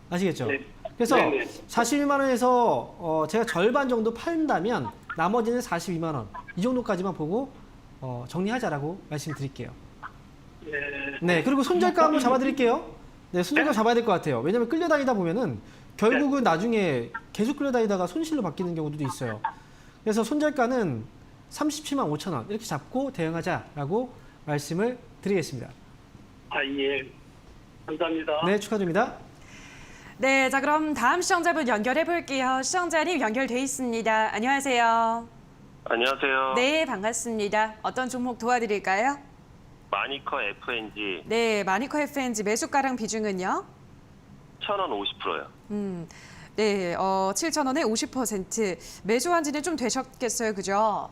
아시겠죠? 네. 그래서 네네. 41만 원에서 제가 절반 정도 판다면 나머지는 42만 원. 이 정도까지만 보고 정리하자라고 말씀드릴게요. 네, 그리고 손절가 한번 잡아드릴게요. 네, 손절가 잡아야 될 것 같아요. 왜냐면 끌려다니다 보면은 결국은 나중에 계속 끌려다니다가 손실로 바뀌는 경우도 있어요. 그래서 손절가는 37만 5천 원 이렇게 잡고 대응하자라고 말씀을 드리겠습니다. 예. 감사합니다. 네, 축하드립니다. 네, 자 그럼 다음 시청자분 연결해 볼게요. 시청자님 연결돼 있습니다. 안녕하세요. 안녕하세요. 네, 반갑습니다. 어떤 종목 도와드릴까요? 마니커 FNG 네, 마니커 FNG 매수가랑 비중은요? 1,000원 50%요. 네, 7,000원에 50% 매수한 지는 좀 되셨겠어요, 그죠?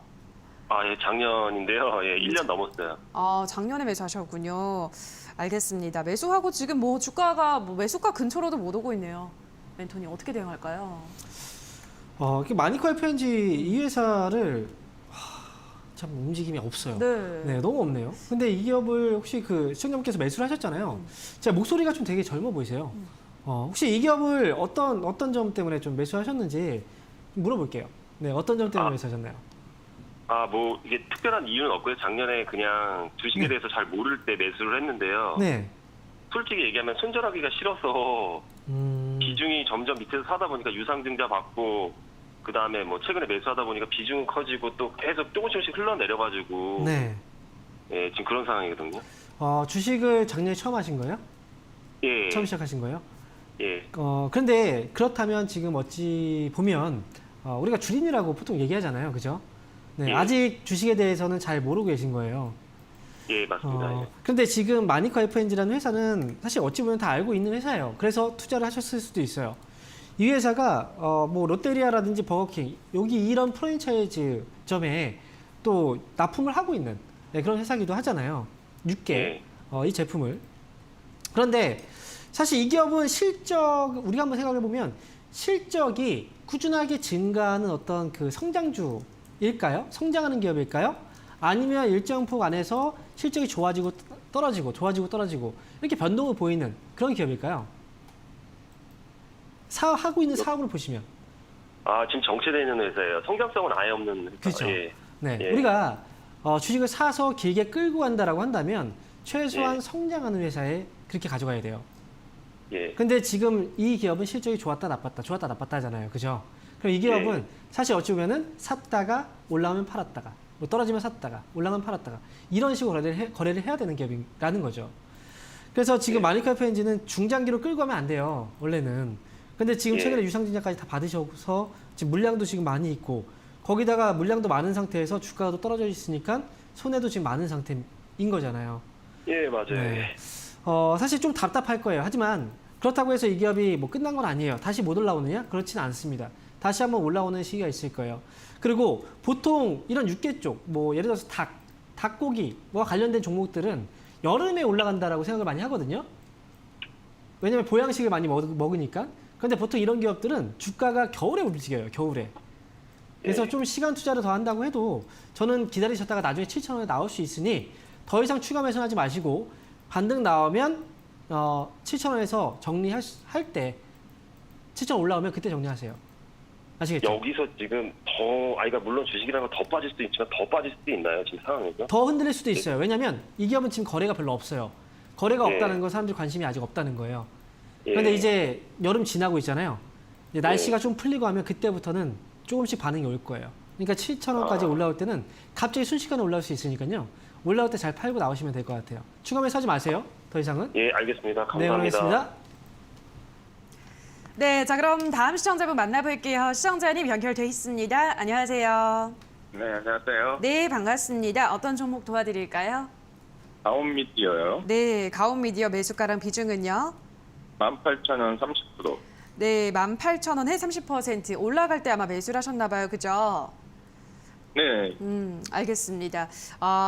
예, 작년인데요. 예, 1년 넘었어요. 작년에 매수하셨군요. 알겠습니다. 매수하고 지금 뭐 주가가 매수가 근처로도 못 오고 있네요. 멘토님 어떻게 대응할까요? 마니커 FNG 이 회사를 참 움직임이 없어요. 네. 너무 없네요. 근데 이 기업을 혹시 그 시청자분께서 매수를 하셨잖아요. 제가 목소리가 좀 되게 젊어 보이세요. 혹시 이 기업을 어떤 점 때문에 좀 매수하셨는지 물어볼게요. 네, 어떤 점 때문에 매수하셨나요? 뭐 이게 특별한 이유는 없고요. 작년에 그냥 주식에 대해서 잘 모를 때 매수를 했는데요. 네. 솔직히 얘기하면 손절하기가 싫어서 비중이 점점 밑에서 사다 보니까 유상증자 받고 그 다음에 뭐 최근에 매수하다 보니까 비중은 커지고 또 계속 조금씩 흘러내려가지고 네. 예, 지금 그런 상황이거든요. 주식을 작년에 처음 하신 거예요? 예. 처음 시작하신 거예요? 예. 그런데 그렇다면 지금 어찌 보면 우리가 주린이라고 보통 얘기하잖아요. 그죠? 네, 예. 아직 주식에 대해서는 잘 모르고 계신 거예요. 예, 맞습니다. 예. 그런데 지금 마니커 FNG라는 회사는 사실 어찌 보면 다 알고 있는 회사예요. 그래서 투자를 하셨을 수도 있어요. 이 회사가 뭐 롯데리아라든지 버거킹 여기 이런 프랜차이즈점에 또 납품을 하고 있는 그런 회사기도 하잖아요. 6개 예. 이 제품을. 그런데 사실 이 기업은 우리가 한번 생각해 보면 실적이 꾸준하게 증가하는 어떤 그 성장주일까요? 성장하는 기업일까요? 아니면 일정 폭 안에서 실적이 좋아지고 떨어지고 이렇게 변동을 보이는 그런 기업일까요? 하고 있는 사업을 보시면. 지금 정체되어 있는 회사예요. 성장성은 아예 없는 회사. 그렇죠. 예. 네, 예. 우리가 주식을 사서 길게 끌고 간다라고 한다면 최소한 예. 성장하는 회사에 그렇게 가져가야 돼요. 예. 근데 지금 이 기업은 실적이 좋았다 나빴다 하잖아요. 그죠? 그럼 이 기업은 사실 어찌 보면은 샀다가 올라오면 팔았다가 뭐 떨어지면 샀다가 올라가면 팔았다가 이런 식으로 거래를 해야 되는 기업이라는 거죠. 그래서 지금 마니카이프엔진은 중장기로 끌고 가면 안 돼요. 원래는. 근데 지금 예. 최근에 유상증자까지 다 받으셔서 지금 물량도 지금 많이 있고 거기다가 물량도 많은 상태에서 주가가 또 떨어져 있으니까 손해도 지금 많은 상태인 거잖아요. 예, 맞아요. 네. 사실 좀 답답할 거예요. 하지만 그렇다고 해서 이 기업이 뭐 끝난 건 아니에요. 다시 못 올라오느냐? 그렇지는 않습니다. 다시 한번 올라오는 시기가 있을 거예요. 그리고 보통 이런 육계 쪽, 뭐 예를 들어서 닭고기, 뭐와 관련된 종목들은 여름에 올라간다라고 생각을 많이 하거든요. 왜냐면 보양식을 많이 먹으니까. 그런데 보통 이런 기업들은 주가가 겨울에 움직여요. 겨울에. 그래서 좀 시간 투자를 더 한다고 해도 저는 기다리셨다가 나중에 7,000원에 나올 수 있으니 더 이상 추가 매수하지 마시고 반등 나오면 7,000원에서 정리할 때 7,000원 올라오면 그때 정리하세요. 아시겠죠? 여기서 지금 그러니까 물론 주식이라는 건 더 빠질 수도 있지만 더 빠질 수도 있나요? 지금 상황에서? 더 흔들릴 수도 있어요. 왜냐하면 이 기업은 지금 거래가 별로 없어요. 거래가 예. 없다는 건 사람들이 관심이 아직 없다는 거예요. 예. 그런데 이제 여름 지나고 있잖아요. 이제 날씨가 좀 풀리고 하면 그때부터는 조금씩 반응이 올 거예요. 그러니까 7,000원까지 올라올 때는 갑자기 순식간에 올라올 수 있으니까요. 올라올 때 잘 팔고 나오시면 될 것 같아요. 추가 매수하지 마세요. 더 이상은. 예, 알겠습니다. 네, 감사합니다. 그러겠습니다. 네, 자 그럼 다음 시청자분 만나볼게요. 시청자님 연결돼 있습니다. 안녕하세요. 네, 안녕하세요. 네, 반갑습니다. 어떤 종목 도와드릴까요? 다운미디어요. 네, 가온미디어 매수가랑 비중은요? 18,000원 30%. 네, 18,000원에 30% 올라갈 때 아마 매수를 하셨나 봐요. 그죠? 네, 알겠습니다.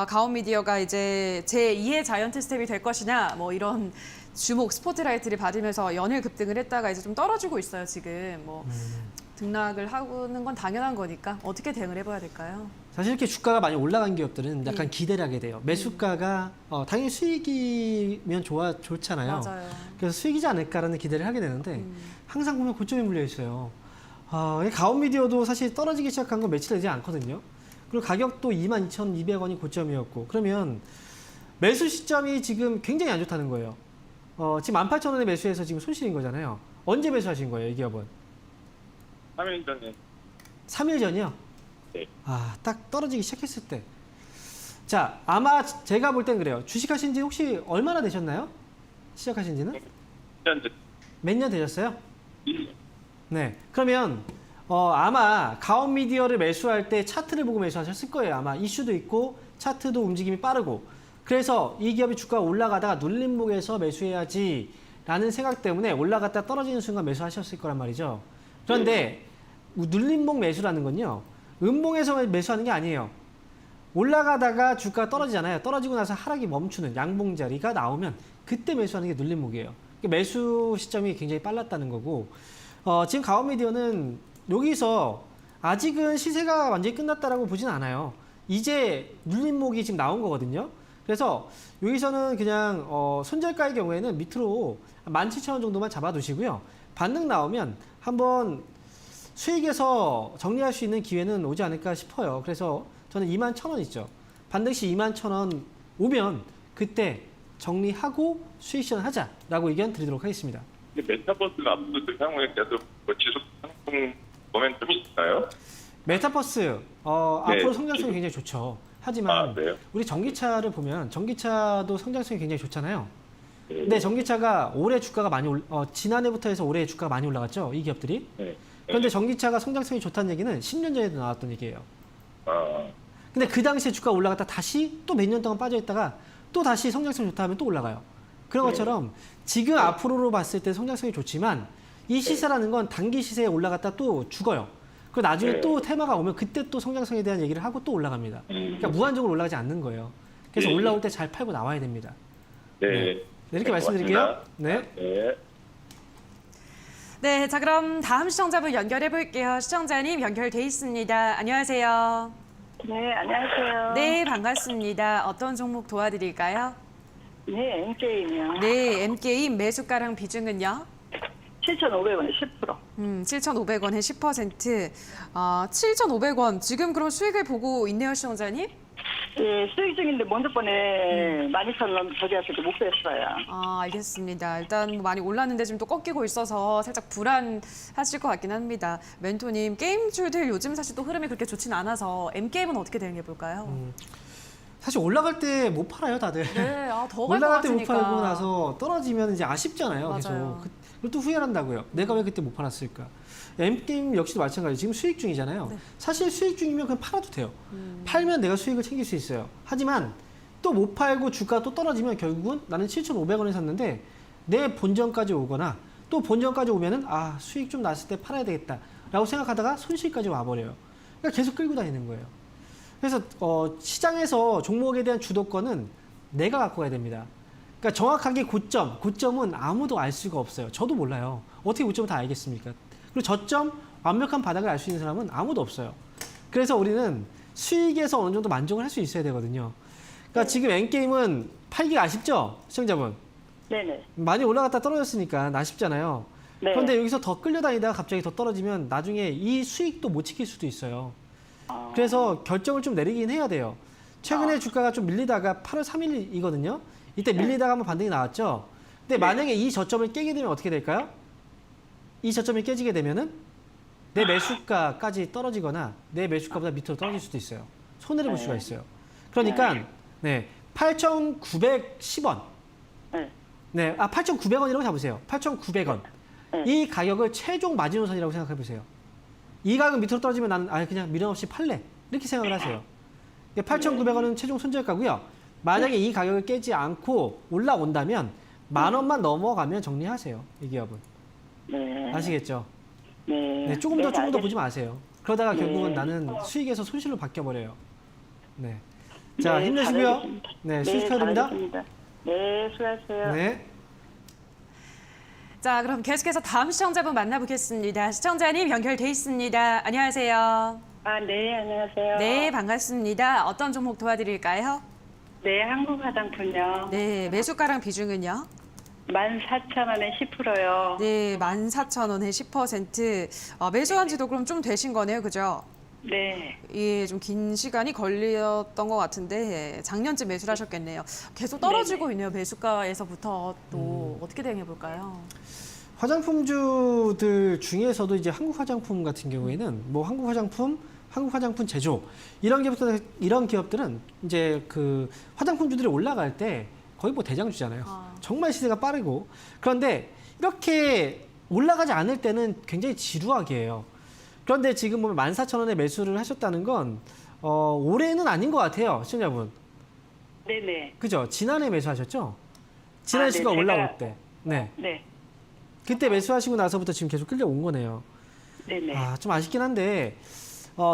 가온미디어가 이제 제2의 자이언트 스텝이 될 것이냐 뭐 이런 주목 스포트라이트를 받으면서 연일 급등을 했다가 이제 좀 떨어지고 있어요. 지금 뭐 등락을 하는 건 당연한 거니까 어떻게 대응을 해봐야 될까요? 사실 이렇게 주가가 많이 올라간 기업들은 약간 기대를 하게 돼요. 매수가가 당연히 수익이면 좋잖아요. 맞아요. 그래서 수익이지 않을까라는 기대를 하게 되는데 항상 보면 고점에 물려 있어요. 가온미디어도 사실 떨어지기 시작한 건 며칠 되지 않거든요. 그리고 가격도 22,200원이 고점이었고 그러면 매수 시점이 지금 굉장히 안 좋다는 거예요. 지금 18,000원에 매수해서 지금 손실인 거잖아요. 언제 매수하신 거예요, 이 기업은? 3일 전에. 3일 전이요? 네. 딱 떨어지기 시작했을 때. 자, 아마 제가 볼 땐 그래요. 주식하신 지 혹시 얼마나 되셨나요? 시작하신 지는? 몇 년 되셨어요? 네. 그러면 아마 가온미디어를 매수할 때 차트를 보고 매수하셨을 거예요. 아마 이슈도 있고 차트도 움직임이 빠르고 그래서 이 기업이 주가가 올라가다가 눌림목에서 매수해야지 라는 생각 때문에 올라갔다 떨어지는 순간 매수하셨을 거란 말이죠. 그런데 눌림목 매수라는 건요. 음봉에서 매수하는 게 아니에요. 올라가다가 주가가 떨어지잖아요. 떨어지고 나서 하락이 멈추는 양봉 자리가 나오면 그때 매수하는 게 눌림목이에요. 매수 시점이 굉장히 빨랐다는 거고 지금 가온미디어는 여기서 아직은 시세가 완전히 끝났다라고 보진 않아요. 이제 눌림목이 지금 나온 거거든요. 그래서 여기서는 그냥 손절가의 경우에는 밑으로 17,000원 정도만 잡아두시고요. 반등 나오면 한번 수익에서 정리할 수 있는 기회는 오지 않을까 싶어요. 그래서 저는 21,000원 있죠. 반등 시 21,000원 오면 그때 정리하고 수익 실현하자라고 의견 드리도록 하겠습니다. 메타버스가 앞으로 그 향후에 계속 지속 상승 모멘텀이 있나요? 메타버스 앞으로 성장성이 굉장히 좋죠. 하지만 네. 우리 전기차를 보면 전기차도 성장성이 굉장히 좋잖아요. 근데 전기차가 올해 주가가 많이 지난해부터 해서 올해 주가가 많이 올라갔죠. 이 기업들이. 네. 그런데 전기차가 성장성이 좋다는 얘기는 10년 전에도 나왔던 얘기예요. 아, 근데 그 당시에 주가가 올라갔다 다시 또 몇 년 동안 빠져있다가 또 다시 성장성이 좋다 하면 또 올라가요. 그런 것처럼 지금 앞으로로 봤을 때 성장성이 좋지만 이 시세라는 건 단기 시세에 올라갔다 또 죽어요. 그리고 나중에 또 테마가 오면 그때 또 성장성에 대한 얘기를 하고 또 올라갑니다. 그러니까 무한적으로 올라가지 않는 거예요. 그래서 올라올 때 잘 팔고 나와야 됩니다. 네. 이렇게 말씀드릴게요. 네. 네. 네, 자 그럼 다음 시청자분 연결해 볼게요. 시청자님 연결돼 있습니다. 안녕하세요. 네, 안녕하세요. 네, 반갑습니다. 어떤 종목 도와드릴까요? 네, M게임이요. 네, M게임 매수가랑 비중은요? 7,500원에 10%. 7,500원에 10%. 7,500원. 지금 그럼 수익을 보고 있네요, 시청자님? 예, 수익 중인데 먼저 번에 12,000원 저기하셔도 못 뺐어요. 아, 알겠습니다. 일단 뭐 많이 올랐는데 지금 또 꺾이고 있어서 살짝 불안하실 것 같긴 합니다. 멘토님, 게임주들 요즘 사실 또 흐름이 그렇게 좋진 않아서 M게임은 어떻게 대응해 볼까요? 사실 올라갈 때 못 팔아요, 다들. 네, 아, 더 갈 것 올라갈 때 못 같으니까. 팔고 나서 떨어지면 이제 아쉽잖아요, 맞아요. 계속. 그리고 또 후회한다고요. 내가 왜 그때 못 팔았을까? M게임 역시도 마찬가지. 지금 수익 중이잖아요. 네. 사실 수익 중이면 그냥 팔아도 돼요. 팔면 내가 수익을 챙길 수 있어요. 하지만 또 못 팔고 주가 또 떨어지면 결국은 나는 7,500원에 샀는데 내 본전까지 오거나 또 본전까지 오면은 아, 수익 좀 났을 때 팔아야 되겠다 라고 생각하다가 손실까지 와버려요. 그러니까 계속 끌고 다니는 거예요. 그래서 시장에서 종목에 대한 주도권은 내가 갖고 가야 됩니다. 그러니까 정확하게 고점은 아무도 알 수가 없어요. 저도 몰라요. 어떻게 고점을 다 알겠습니까? 그리고 저점, 완벽한 바닥을 알 수 있는 사람은 아무도 없어요. 그래서 우리는 수익에서 어느 정도 만족을 할 수 있어야 되거든요. 그러니까 지금 N게임은 팔기가 아쉽죠? 시청자분. 네네. 많이 올라갔다 떨어졌으니까 아쉽잖아요. 네. 그런데 여기서 더 끌려다니다가 갑자기 더 떨어지면 나중에 이 수익도 못 지킬 수도 있어요. 그래서 결정을 좀 내리긴 해야 돼요. 최근에 주가가 좀 밀리다가 8월 3일이거든요. 이때 밀리다가 한번 반등이 나왔죠. 근데 만약에 이 저점을 깨게 되면 어떻게 될까요? 이 저점이 깨지게 되면은 내 매수가까지 떨어지거나 내 매수가보다 밑으로 떨어질 수도 있어요. 손해를 볼 수가 있어요. 그러니까 네, 8,910원. 네, 8,900원이라고 잡으세요. 8,900원. 이 가격을 최종 마지노선이라고 생각해 보세요. 이 가격 밑으로 떨어지면 난 그냥 미련 없이 팔래. 이렇게 생각을 하세요. 8,900원은 최종 손절가고요. 만약에 이 가격을 깨지 않고 올라온다면 10,000원만 넘어가면 정리하세요. 이 기업은. 네. 아시겠죠? 네. 네, 조금 더 알겠습니다. 보지 마세요. 그러다가 네. 결국은 나는 수익에서 손실로 바뀌어버려요. 네. 자, 네, 힘내시고요. 잘하겠습니다. 네, 수익 축하드립니다. 잘하겠습니다. 네, 수고하세요. 네. 자, 그럼 계속해서 다음 시청자분 만나보겠습니다. 시청자님 연결돼 있습니다. 안녕하세요. 아, 네, 안녕하세요. 네, 반갑습니다. 어떤 종목 도와드릴까요? 네, 한국화장품요. 네, 매수가랑 비중은요? 14,000원에 10%요. 네, 14,000원에 10%. 매수한 지도 그럼 좀 되신 거네요, 그죠? 네. 예, 좀 긴 시간이 걸렸던 것 같은데 작년쯤 매수를 하셨겠네요. 계속 떨어지고 있네요. 매수가에서부터 또 어떻게 대응해 볼까요? 화장품주들 중에서도 이제 한국 화장품 같은 경우에는 뭐 한국 화장품 제조 이런 기업들은 이제 그 화장품주들이 올라갈 때 거의 뭐 대장주잖아요. 정말 시세가 빠르고 그런데 이렇게 올라가지 않을 때는 굉장히 지루하게 해요. 그런데 지금 보면 14,000원에 매수를 하셨다는 건 올해는 아닌 것 같아요, 시청자분. 네네. 그죠? 지난해 매수하셨죠? 지난 주가 네, 올라올 제가- 때. 네. 네. 그때 매수하시고 나서부터 지금 계속 끌려온 거네요. 네네. 좀 아쉽긴 한데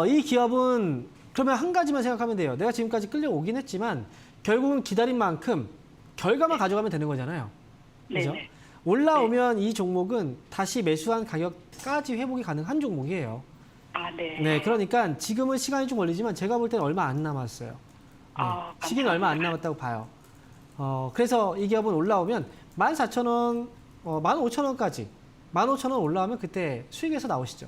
이 기업은 그러면 한 가지만 생각하면 돼요. 내가 지금까지 끌려오긴 했지만 결국은 기다린 만큼 결과만 가져가면 되는 거잖아요. 그죠? 네네. 올라오면 이 종목은 다시 매수한 가격까지 회복이 가능한 종목이에요. 아, 네. 네, 그러니까 지금은 시간이 좀 걸리지만 제가 볼 때는 얼마 안 남았어요. 네, 아, 시기는 얼마 안 남았다고 봐요. 그래서 이 기업은 올라오면 14,000원, 15,000원까지 15,000원 올라오면 그때 수익에서 나오시죠.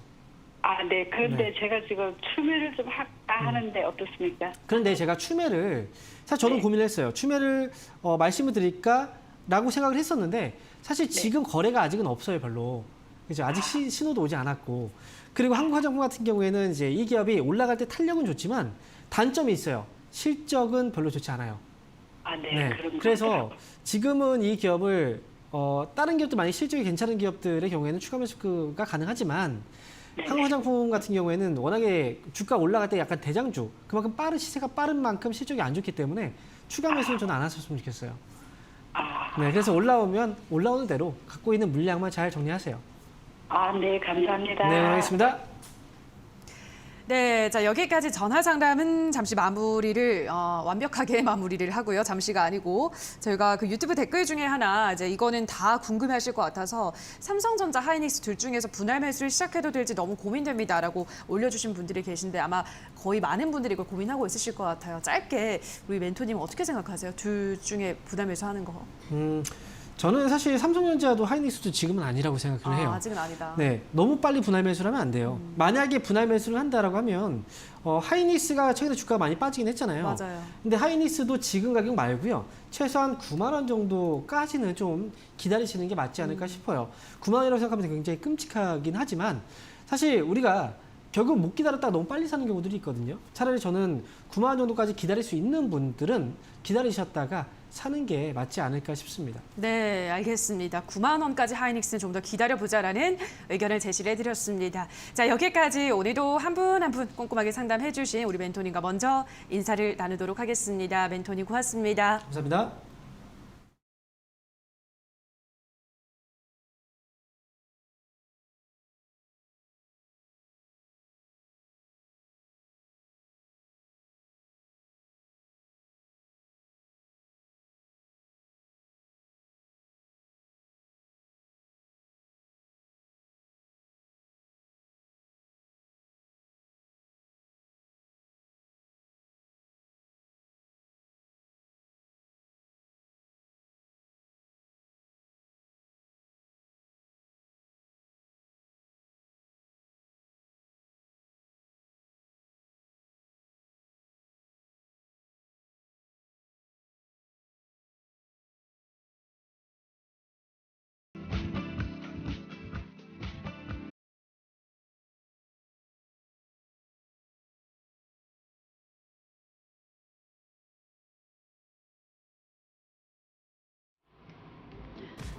아, 네. 그런데 네. 제가 지금 추매를 좀 할까 하는데 어떻습니까? 그런데 제가 추매를 사실 저도 네. 고민을 했어요. 추매를 말씀을 드릴까라고 생각을 했었는데 사실 지금 거래가 아직은 없어요, 별로. 그죠? 아직 신호도 오지 않았고. 그리고 한국화장품 같은 경우에는 이제 이 기업이 올라갈 때 탄력은 좋지만 단점이 있어요. 실적은 별로 좋지 않아요. 아, 네. 네. 그런 것 그래서 같아요. 지금은 이 기업을 다른 기업들 만약 실적이 괜찮은 기업들의 경우에는 추가 매수가 가능하지만 한국화장품 같은 경우에는 워낙에 주가 올라갈 때 약간 대장주 그만큼 시세가 빠른 만큼 실적이 안 좋기 때문에 추가 매수는 저는 안 하셨으면 좋겠어요. 네, 그래서 올라오는 대로 갖고 있는 물량만 잘 정리하세요. 아, 네. 감사합니다. 네, 알겠습니다. 네, 자 여기까지 전화 상담은 잠시 마무리를 완벽하게 마무리를 하고요. 잠시가 아니고 저희가 그 유튜브 댓글 중에 하나 이제 이거는 다 궁금해하실 것 같아서 삼성전자, 하이닉스 둘 중에서 분할 매수를 시작해도 될지 너무 고민됩니다라고 올려주신 분들이 계신데 아마 거의 많은 분들이 이걸 고민하고 있으실 것 같아요. 짧게 우리 멘토님 어떻게 생각하세요? 둘 중에 분할 매수하는 거? 저는 사실 삼성전자도 하이닉스도 지금은 아니라고 생각을 해요. 아직은 아니다. 네, 너무 빨리 분할 매수를 하면 안 돼요. 만약에 분할 매수를 한다라고 하면 하이닉스가 최근에 주가가 많이 빠지긴 했잖아요. 맞아요. 근데 하이닉스도 지금 가격 말고요. 최소한 9만 원 정도까지는 좀 기다리시는 게 맞지 않을까 싶어요. 9만 원이라고 생각하면 굉장히 끔찍하긴 하지만 사실 우리가 결국 못 기다렸다가 너무 빨리 사는 경우들이 있거든요. 차라리 저는 9만 원 정도까지 기다릴 수 있는 분들은 기다리셨다가 사는 게 맞지 않을까 싶습니다. 네, 알겠습니다. 9만 원까지 하이닉스는 좀 더 기다려보자라는 의견을 제시를 해드렸습니다. 자, 여기까지 오늘도 한 분 한 분 꼼꼼하게 상담해 주신 우리 멘토님과 먼저 인사를 나누도록 하겠습니다. 멘토님 고맙습니다. 감사합니다.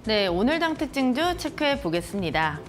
네, 오늘 장 특징주 체크해 보겠습니다.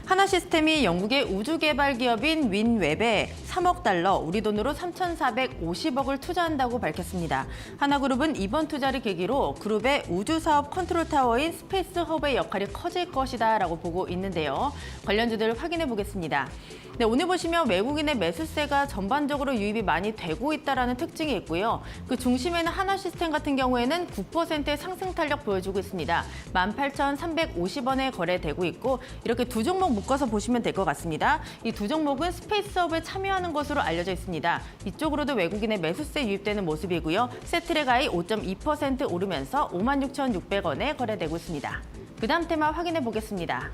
하나시스템이 영국의 우주개발 기업인 윈웹에 3억 달러, 우리 돈으로 3,450억을 투자한다고 밝혔습니다. 하나그룹은 이번 투자를 계기로 그룹의 우주사업 컨트롤 타워인 스페이스 허브의 역할이 커질 것이다라고 보고 있는데요. 관련주들을 확인해 보겠습니다. 네, 오늘 보시면 외국인의 매수세가 전반적으로 유입이 많이 되고 있다는 특징이 있고요. 그 중심에는 하나시스템 같은 경우에는 9%의 상승 탄력 보여주고 있습니다. 18,350원에 거래되고 있고 이렇게 두 종목 묶어서 보시면 될 것 같습니다. 이 두 종목은 스페이스업에 참여하는 것으로 알려져 있습니다. 이쪽으로도 외국인의 매수세 유입되는 모습이고요. 세트레가이 5.2% 오르면서 56,600원에 거래되고 있습니다. 그 다음 테마 확인해 보겠습니다.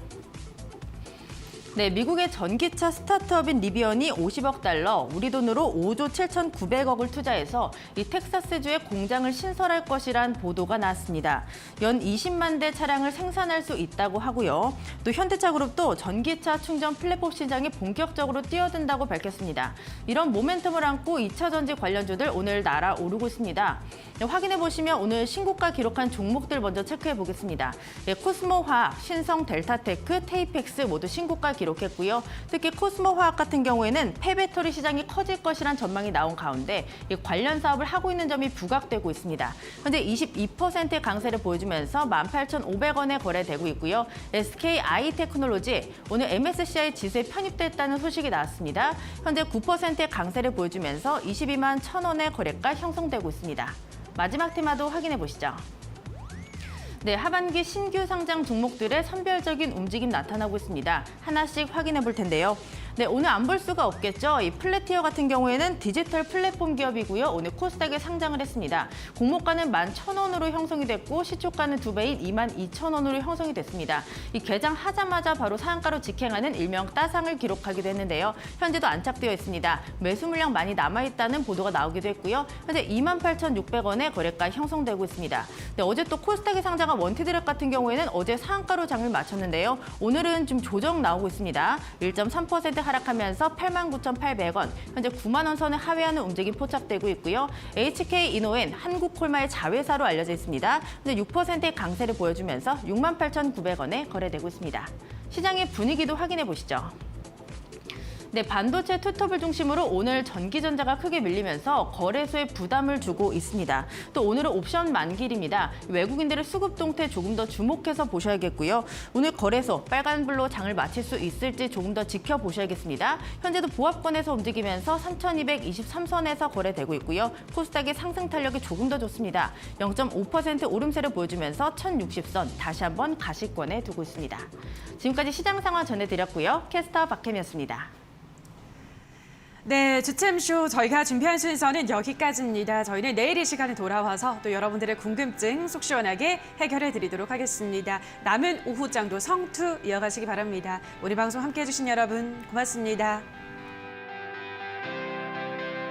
네, 미국의 전기차 스타트업인 리비언이 50억 달러, 우리 돈으로 5조 7,900억을 투자해서 이 텍사스주에 공장을 신설할 것이란 보도가 나왔습니다. 연 20만 대 차량을 생산할 수 있다고 하고요. 또 현대차그룹도 전기차 충전 플랫폼 시장에 본격적으로 뛰어든다고 밝혔습니다. 이런 모멘텀을 안고 2차 전지 관련주들 오늘 날아오르고 있습니다. 네, 확인해 보시면 오늘 신고가 기록한 종목들 먼저 체크해 보겠습니다. 네, 코스모화학, 신성 델타테크, 테이펙스 모두 신고가 기록했고요. 특히 코스모화학 같은 경우에는 폐배터리 시장이 커질 것이란 전망이 나온 가운데 관련 사업을 하고 있는 점이 부각되고 있습니다. 현재 22%의 강세를 보여주면서 18,500원에 거래되고 있고요. SKI테크놀로지 오늘 MSCI 지수에 편입됐다는 소식이 나왔습니다. 현재 9%의 강세를 보여주면서 22만 1,000원의 거래가 형성되고 있습니다. 마지막 테마도 확인해 보시죠. 네, 하반기 신규 상장 종목들의 선별적인 움직임 나타나고 있습니다. 하나씩 확인해 볼 텐데요. 네, 오늘 안 볼 수가 없겠죠. 이 플래티어 같은 경우에는 디지털 플랫폼 기업이고요. 오늘 코스닥에 상장을 했습니다. 공모가는 11,000원으로 형성이 됐고 시초가는 2배인 22,000원으로 형성이 됐습니다. 이 개장하자마자 바로 상한가로 직행하는 일명 따상을 기록하기도 했는데요. 현재도 안착되어 있습니다. 매수 물량 많이 남아있다는 보도가 나오기도 했고요. 현재 28,600원에 거래가 형성되고 있습니다. 네, 어제 또 코스닥에 상장한 원티드랩 같은 경우에는 어제 상한가로 장을 마쳤는데요. 오늘은 좀 조정 나오고 있습니다. 1.3% 하락하면서 89,800원, 현재 9만 원 선을 하회하는 움직임 포착되고 있고요. HK이노엔 한국콜마의 자회사로 알려져 있습니다. 현재 6%의 강세를 보여주면서 68,900원에 거래되고 있습니다. 시장의 분위기도 확인해 보시죠. 네, 반도체 투톱을 중심으로 오늘 전기전자가 크게 밀리면서 거래소에 부담을 주고 있습니다. 또 오늘은 옵션 만기일입니다. 외국인들의 수급 동태 조금 더 주목해서 보셔야겠고요. 오늘 거래소 빨간불로 장을 마칠 수 있을지 조금 더 지켜보셔야겠습니다. 현재도 보합권에서 움직이면서 3,223선에서 거래되고 있고요. 코스닥의 상승 탄력이 조금 더 좋습니다. 0.5% 오름세를 보여주면서 1,060선 다시 한번 가시권에 두고 있습니다. 지금까지 시장 상황 전해드렸고요. 캐스터 박혜미였습니다. 네, 주챔쇼 저희가 준비한 순서는 여기까지입니다. 저희는 내일 이 시간에 돌아와서 또 여러분들의 궁금증 속 시원하게 해결해 드리도록 하겠습니다. 남은 오후장도 성투 이어가시기 바랍니다. 오늘 방송 함께해 주신 여러분 고맙습니다.